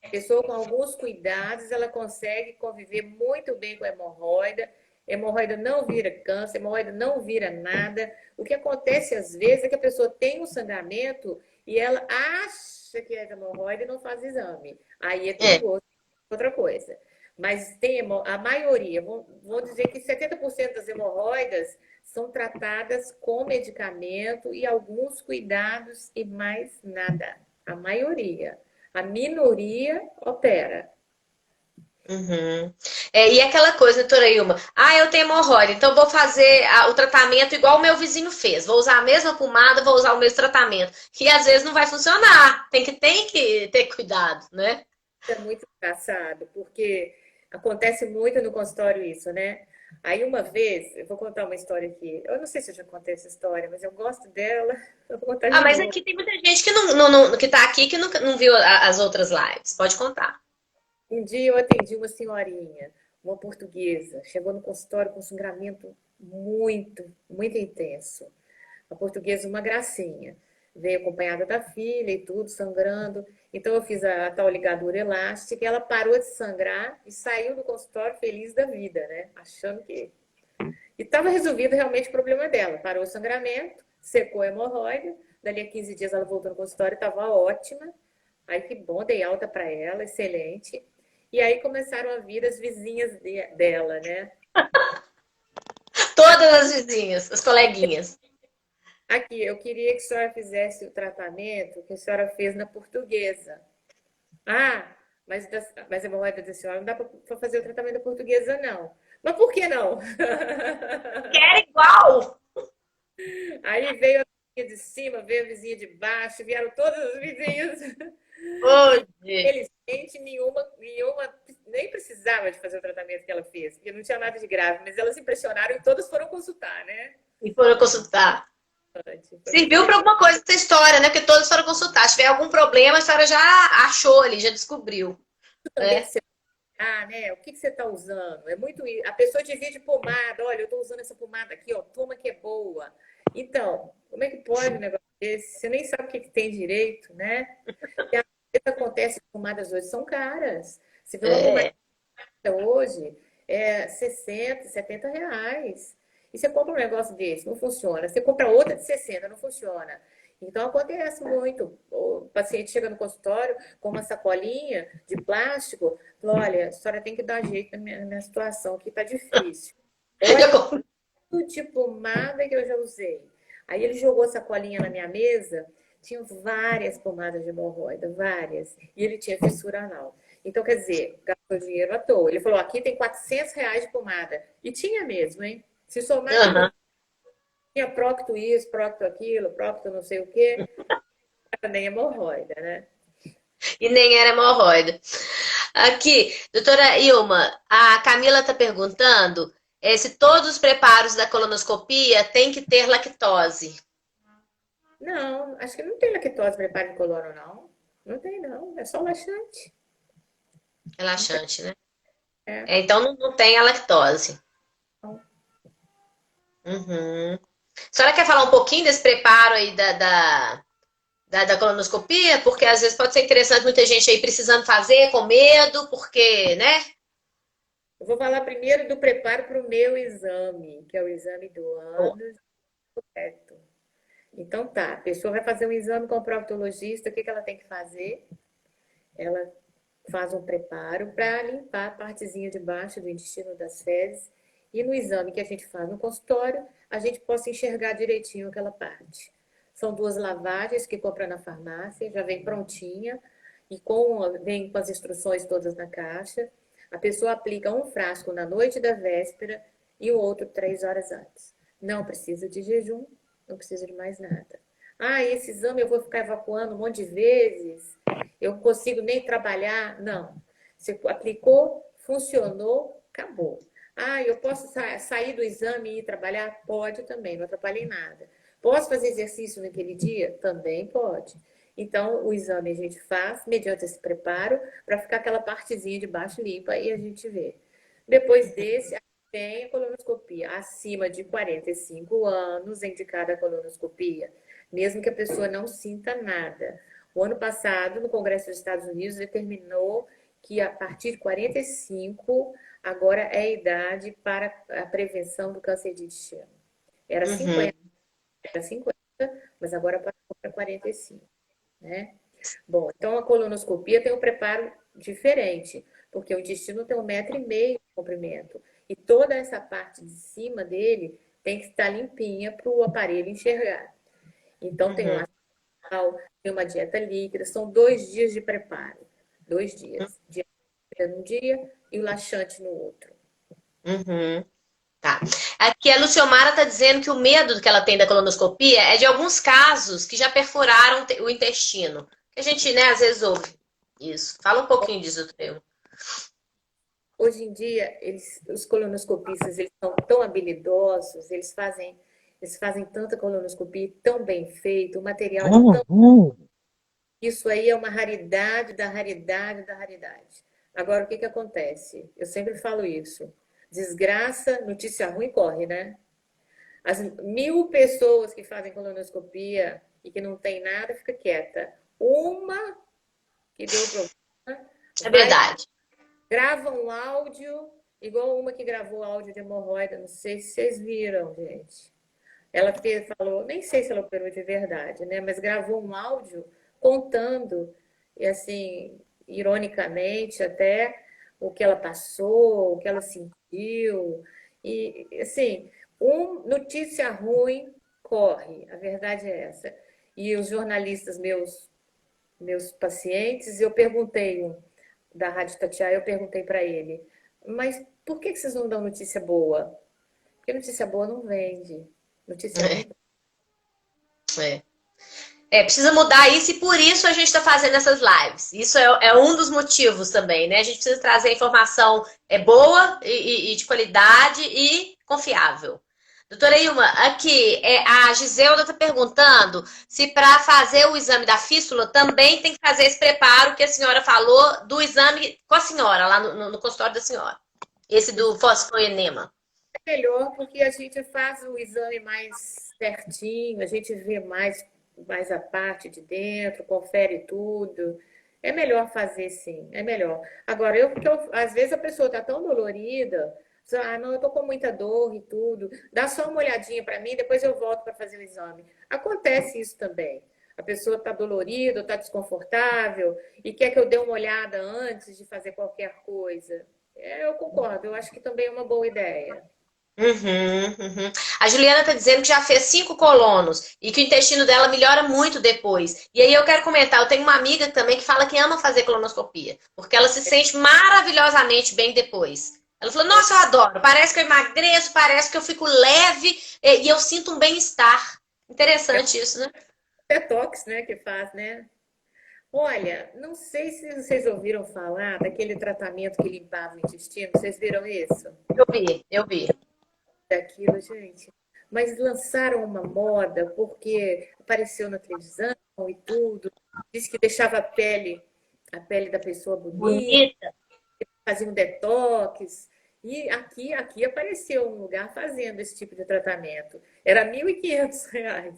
A pessoa com alguns cuidados, ela consegue conviver muito bem com a hemorroida. Hemorroida não vira câncer, hemorroida não vira nada. O que acontece às vezes é que a pessoa tem um sangramento e ela acha que é hemorroida e não faz exame. Aí é É. perigoso, outra coisa. Mas tem a maioria, vou dizer que 70% das hemorroidas são tratadas com medicamento e alguns cuidados e mais nada. A maioria. A minoria opera. Uhum. E aquela coisa, doutora Ilma, eu tenho hemorroida, então vou fazer o tratamento igual o meu vizinho fez. Vou usar a mesma pomada, vou usar o mesmo tratamento. Que às vezes não vai funcionar. Tem que ter cuidado, né? É muito engraçado, porque acontece muito no consultório isso, né? Aí uma vez, eu vou contar uma história aqui. Eu não sei se eu já contei essa história, mas eu gosto dela. Eu vou contar de Mas novo. aqui tem muita gente que que tá aqui que nunca, não viu as outras lives. Pode contar. Um dia eu atendi uma senhorinha, uma portuguesa, chegou no consultório com um sangramento muito intenso. A portuguesa, uma gracinha. Veio acompanhada da filha e tudo, sangrando. Então, eu fiz a tal ligadura elástica, e ela parou de sangrar e saiu do consultório feliz da vida, né? Achando que. E estava resolvido realmente o problema dela. Parou o sangramento, secou a hemorroida. Dali a 15 dias ela voltou no consultório, estava ótima. Aí que bom, dei alta para ela, excelente. E aí começaram a vir as vizinhas dela, né? Todas as vizinhas, as coleguinhas. Aqui, eu queria que a senhora fizesse o tratamento que a senhora fez na portuguesa. Ah, mas a hemorroida da senhora não dá para fazer o tratamento da portuguesa, não. Mas por que não? Quer igual! Aí veio a vizinha de cima, veio a vizinha de baixo, vieram todas as vizinhas. Hoje. Felizmente, nenhuma nem precisava de fazer o tratamento que ela fez, porque não tinha nada de grave, mas elas se impressionaram e todas foram consultar, né? E foram consultar. Serviu para alguma coisa essa história, né? Porque todos foram consultar. Se tiver algum problema, a senhora já achou ali, já descobriu. Também Né? que você né? O que que você está usando? É muito isso. A pessoa divide pomada. Olha, eu estou usando essa pomada aqui, ó. Toma que é boa. Então, como é que pode um negócio desse? Você nem sabe o que que tem direito, né? E às vezes acontece que pomadas hoje são caras. Você vê uma pomada É, hoje é 60, R$ 70. E você compra um negócio desse, não funciona. Você compra outra de 60, não funciona. Então acontece muito. O paciente chega no consultório com uma sacolinha de plástico, fala, olha, a senhora tem que dar jeito na minha situação, aqui tá difícil. Olha o de pomada que eu já usei. Aí ele jogou a sacolinha na minha mesa, tinha várias pomadas de hemorroida, várias. E ele tinha fissura anal. Então, quer dizer, gastou dinheiro à toa. Ele falou, aqui tem R$ 400 de pomada. E tinha mesmo, hein? Se somar que não aham. tinha procto isso, procto aquilo, procto não sei o quê, nem hemorroida, né? E nem era hemorroida. Aqui, doutora Ilma, a Camila está perguntando se todos os preparos da colonoscopia têm que ter lactose. Não, acho que não tem lactose preparo incoloro, não. Não tem, não. É só laxante. Não tem, Relaxante, né? é. Então não tem a lactose. Não. Uhum. A senhora quer falar um pouquinho desse preparo aí da colonoscopia? Porque às vezes pode ser interessante muita gente aí precisando fazer, com medo, porque, né? Eu vou falar primeiro do preparo para o meu exame, que é o exame do ânus reto. Então tá, a pessoa vai fazer um exame com o proctologista, o que que ela tem que fazer? Ela faz um preparo para limpar a partezinha de baixo do intestino das fezes e no exame que a gente faz no consultório, a gente possa enxergar direitinho aquela parte. São duas lavagens que compra na farmácia, já vem prontinha e vem com as instruções todas na caixa. A pessoa aplica um frasco na noite da véspera e o outro 3 horas antes. Não precisa de jejum, não precisa de mais nada. Ah, esse exame eu vou ficar evacuando um monte de vezes, eu não consigo nem trabalhar. Não. Você aplicou, funcionou, acabou. Ah, eu posso sair do exame e ir trabalhar? Pode também, não atrapalha em nada. Posso fazer exercício naquele dia? Também pode. Então, o exame a gente faz mediante esse preparo para ficar aquela partezinha de baixo limpa e a gente vê. Depois desse, tem a colonoscopia. Acima de 45 anos é indicada a colonoscopia, mesmo que a pessoa não sinta nada. O ano passado, no Congresso dos Estados Unidos, determinou que a partir de 45, agora é a idade para a prevenção do câncer de intestino. Era Uhum, 50, era 50, mas agora passou para 45, né? Bom, então a colonoscopia tem um preparo diferente, porque o intestino tem 1,5 m de comprimento. E toda essa parte de cima dele tem que estar limpinha para o aparelho enxergar. Então tem uhum, um tem uma dieta líquida, são 2 dias de preparo. 2 dias. Dieta num dia e o laxante no outro. uhum. Tá. Aqui a Luciomara está dizendo que o medo que ela tem da colonoscopia é de alguns casos que já perfuraram o intestino. Que a gente, né, às vezes ouve isso. Fala um pouquinho disso, Treu. Hoje em dia, os colonoscopistas, eles são tão habilidosos, eles fazem tanta colonoscopia tão bem feito, o material é tão. Isso aí é uma raridade da raridade da raridade. Agora, o que que acontece? Eu sempre falo isso. Desgraça, notícia ruim corre, né? As 1.000 pessoas que fazem colonoscopia e que não tem nada, fica quieta. Uma que deu problema, É vai, verdade. grava um áudio, igual uma que gravou áudio de hemorroida, não sei se vocês viram, gente. Ela falou, nem sei se ela operou de verdade, né? Mas gravou um áudio contando, e assim, ironicamente até, o que ela passou, o que ela sentiu. E, assim, notícia ruim corre, a verdade é essa. E os jornalistas, meus pacientes, eu perguntei, da Rádio Tatiaia, eu perguntei para ele, mas por que vocês não dão notícia boa? Porque notícia boa não vende. Notícia ruim. É. Precisa mudar isso e por isso a gente está fazendo essas lives. Isso é um dos motivos também, né? A gente precisa trazer informação boa e de qualidade e confiável. Doutora Ilma, aqui, a Giselda está perguntando se para fazer o exame da fístula também tem que fazer esse preparo que a senhora falou do exame com a senhora, lá no consultório da senhora. Esse do fosfoenema. É melhor porque a gente faz o exame mais certinho, a gente vê mais a parte de dentro, confere tudo. É melhor fazer sim, é melhor. Agora, às vezes a pessoa está tão dolorida, não, eu tô com muita dor e tudo, dá só uma olhadinha para mim, depois eu volto para fazer o exame. Acontece isso também. A pessoa está dolorida, está desconfortável e quer que eu dê uma olhada antes de fazer qualquer coisa. Eu concordo, eu acho que também é uma boa ideia. Uhum, uhum. A Juliana está dizendo que já fez 5 colonos e que o intestino dela melhora muito depois. E aí eu quero comentar, eu tenho uma amiga também que fala que ama fazer colonoscopia, porque ela se sente maravilhosamente bem depois. Ela falou, nossa, eu adoro, parece que eu emagreço, parece que eu fico leve e eu sinto um bem-estar. Interessante isso, né? Detox, né, que faz, né? Olha, não sei se vocês ouviram falar daquele tratamento que limpava o intestino, vocês viram isso? Eu vi, eu vi. Daquilo, gente. Mas lançaram uma moda porque apareceu na televisão e tudo. Diz que deixava a pele da pessoa bonita, Bonita. fazia um detox. E aqui apareceu um lugar fazendo esse tipo de tratamento. Era R$ 1.500.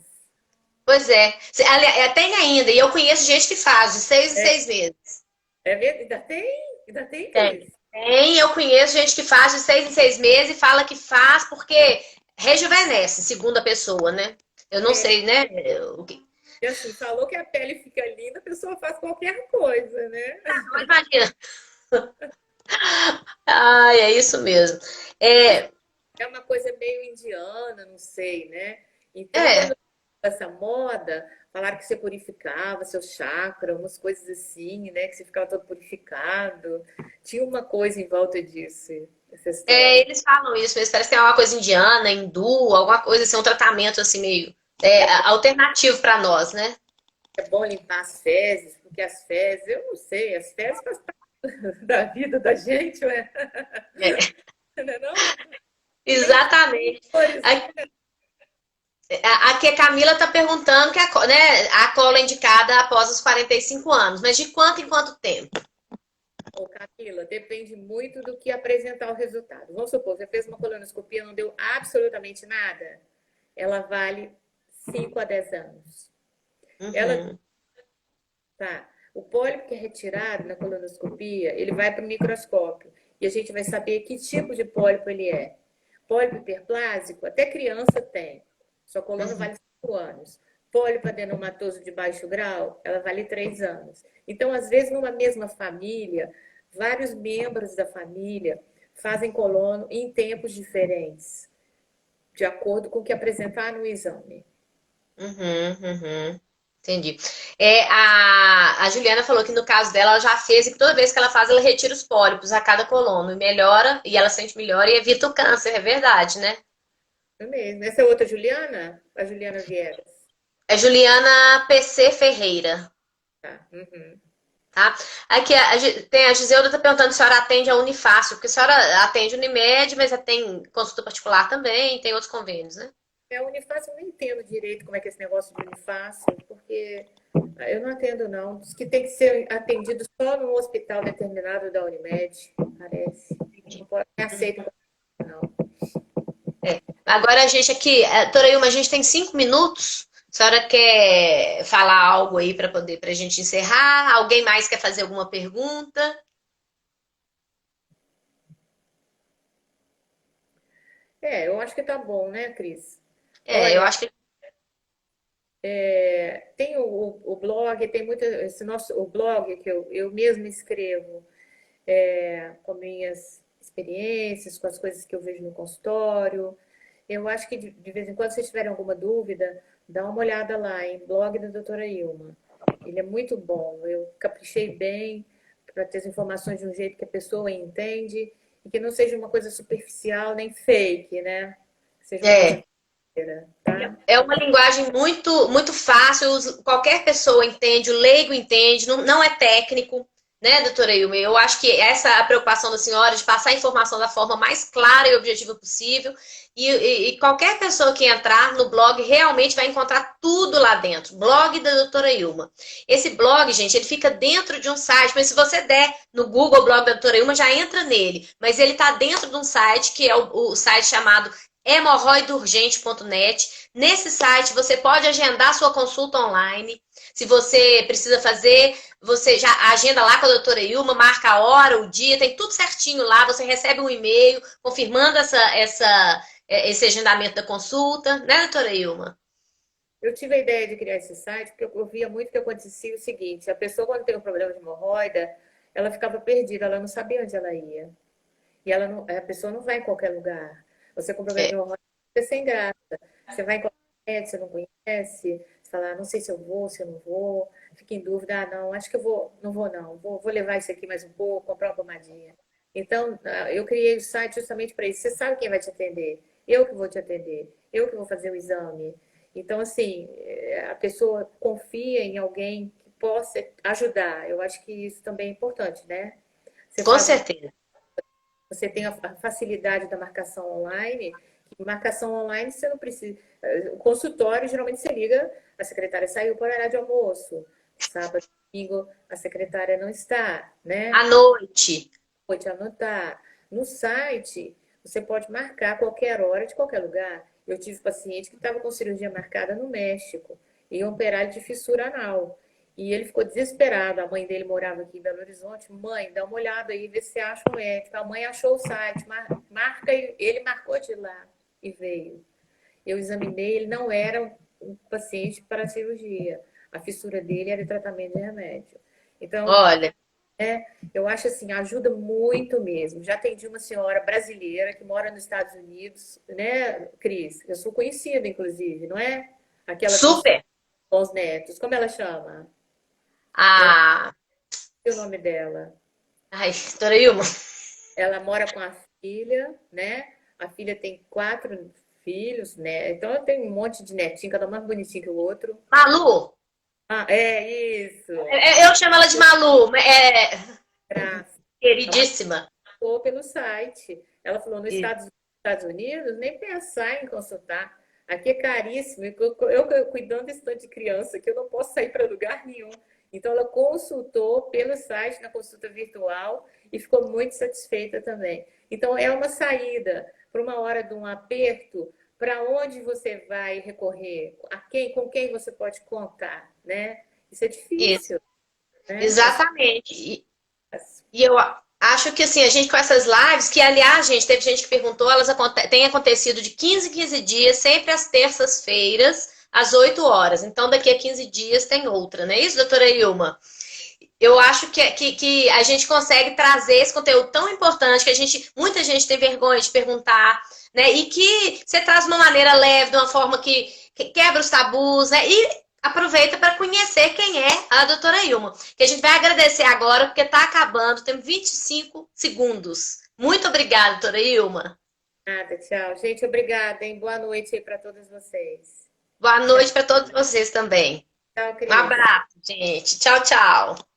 Pois é. Tem ainda, e eu conheço gente que faz de 6 em 6 meses. É verdade? Ainda tem, Tem. Cris? Tem, eu conheço gente que faz de 6 em 6 meses e fala que faz porque rejuvenesce, segundo a pessoa, né? Eu não É, sei, né? e assim, falou que a pele fica linda, a pessoa faz qualquer coisa, né? Não imagina. Ai, é isso mesmo. É, É uma coisa meio indiana, não sei, né? Então, é, quando essa moda, falaram que você purificava seu chakra, umas coisas assim, né? Que você ficava todo purificado. Tinha uma coisa em volta disso, essa história. eles falam isso, mas parece que é uma coisa indiana, hindu, alguma coisa assim, um tratamento assim meio É bom, alternativo para nós, né? é bom limpar as fezes, porque as fezes, eu não sei, as fezes fazem parte da vida da gente, ué. É, Não é não? Nem exatamente. flores, né? Aqui a Camila está perguntando que a cola é indicada após os 45 anos, mas de quanto em quanto tempo? Ô, Camila, depende muito do que apresentar o resultado. Vamos supor, você fez uma colonoscopia, não deu absolutamente nada, ela vale 5 a 10 anos. Ela, Uhum, tá, o pólipo que é retirado na colonoscopia, ele vai para o microscópio e a gente vai saber que tipo de pólipo ele é. Pólipo hiperplásico, até criança tem. Sua coluna uhum, vale 5 anos. Pólipo adenomatoso de baixo grau, ela vale 3 anos. Então, às vezes, numa mesma família, vários membros da família fazem colono em tempos diferentes, de acordo com o que apresentar no exame. uhum, uhum. Entendi. A Juliana falou que no caso dela, ela já fez e que toda vez que ela faz, ela retira os pólipos a cada colono e melhora, e ela sente melhor e evita o câncer, é verdade, né? É mesmo. Essa é outra Juliana? A Juliana Vieras. É Juliana PC Ferreira, Tá. Uhum. tá? Aqui tem a Giselda tá perguntando se a senhora atende a Unifácil, porque a senhora atende Unimed, mas tem consulta particular também, tem outros convênios, né? A Unifácil, eu nem entendo direito como é que é esse negócio de Unifácil, porque eu não atendo, não. Diz que tem que ser atendido só num hospital determinado da Unimed, parece. Não pode, não aceito, não. Agora a gente aqui, Torailma, a gente tem 5 minutos. A senhora quer falar algo aí para poder para a gente encerrar? Alguém mais quer fazer alguma pergunta? Eu acho que tá bom, né, Cris? Eu Olha, acho que tem o blog, tem muito esse nosso o blog que eu mesmo escrevo com minhas experiências, com as coisas que eu vejo no consultório. Eu acho que de vez em quando, se vocês tiverem alguma dúvida, dá uma olhada lá em blog da doutora Ilma. Ele é muito bom. Eu caprichei bem para ter as informações de um jeito que a pessoa entende e que não seja uma coisa superficial nem fake, né? Que seja uma coisa é, verdadeira, tá? é uma linguagem muito muito fácil, qualquer pessoa entende, o leigo entende, não é técnico. né, doutora Ilma? Eu acho que essa é a preocupação da senhora de passar a informação da forma mais clara e objetiva possível. E qualquer pessoa que entrar no blog realmente vai encontrar tudo lá dentro. Blog da doutora Ilma. Esse blog, gente, ele fica dentro de um site, mas se você der no Google blog da doutora Ilma, já entra nele. Mas ele está dentro de um site, que é o site chamado hemorroidurgente.net. Nesse site você pode agendar sua consulta online. Se você precisa fazer, você já agenda lá com a doutora Ilma, marca a hora, o dia, tem tudo certinho lá. Você recebe um e-mail confirmando esse agendamento da consulta, né, doutora Ilma? Eu tive a ideia de criar esse site porque eu via muito que acontecia o seguinte: a pessoa, quando tem um problema de hemorroida, ela ficava perdida, ela não sabia onde ela ia. E ela não, a pessoa não vai em qualquer lugar. Você com problema É, de hemorroida, você sem graça. Você vai em qualquer lugar, você não conhece, você fala, não sei se eu vou, se eu não vou, fica em dúvida, não, acho que eu vou, não vou não, vou levar isso aqui mais um pouco, comprar uma pomadinha. Então, eu criei o site justamente para isso. Você sabe quem vai te atender? Eu que vou te atender, eu que vou fazer o exame. Então, assim, a pessoa confia em alguém que possa ajudar. Eu acho que isso também é importante, né? Você com faz certeza. você tem a facilidade da marcação online. E marcação online você não precisa. O consultório, geralmente você liga, a secretária saiu para horário de almoço. Sábado, domingo, a secretária não está, À né? noite. Pode anotar. No site, você pode marcar qualquer hora de qualquer lugar. Eu tive paciente que estava com cirurgia marcada no México, e operar ele de fissura anal. E ele ficou desesperado. A mãe dele morava aqui em Belo Horizonte. Mãe, dá uma olhada aí, vê se acha um médico. A mãe achou o site, marca, ele marcou de lá e veio. Eu examinei, ele não era um paciente para cirurgia. A fissura dele era tratamento de remédio. Então, Olha, eu acho assim, ajuda muito mesmo. Já atendi uma senhora brasileira que mora nos Estados Unidos, né, Cris? Eu sou conhecida, inclusive, não é? Aquela que ensina super. os netos. Como ela chama? Eu A... sei o nome dela. Ai, doutora Ilma. Ela mora com a filha, né? A filha tem 4 filhos, né? Então ela tem um monte de netinho, cada um mais bonitinho que o outro. Malu. Ah, é isso. Eu chamo ela de Malu. É Graça. Ela queridíssima. falou pelo site. Ela falou, nos Estados Unidos, nem pensar em consultar. Aqui é caríssimo. Eu cuidando desse tanto de criança, que eu não posso sair para lugar nenhum. Então, ela consultou pelo site na consulta virtual e ficou muito satisfeita também. Então, é uma saída para uma hora de um aperto, para onde você vai recorrer, com quem você pode contar, né? Isso é Isso, difícil, né? exatamente. E eu acho que assim, a gente com essas lives, que aliás, gente, teve gente que perguntou, elas têm acontecido de 15 em 15 dias, sempre às terças-feiras, às 8 horas. Então, daqui a 15 dias tem outra, não é isso, doutora Ilma? Eu acho que a gente consegue trazer esse conteúdo tão importante que muita gente tem vergonha de perguntar, né? E que você traz de uma maneira leve, de uma forma que quebra os tabus, né? E aproveita para conhecer quem é a doutora Ilma. Que a gente vai agradecer agora, porque está acabando, temos 25 segundos. Muito obrigada, doutora Ilma. Nada, tchau. Gente, obrigada, hein? Boa noite aí para todos vocês. Boa Tchau, noite para todos vocês também. tchau, Um Cris. abraço, gente. Tchau, tchau.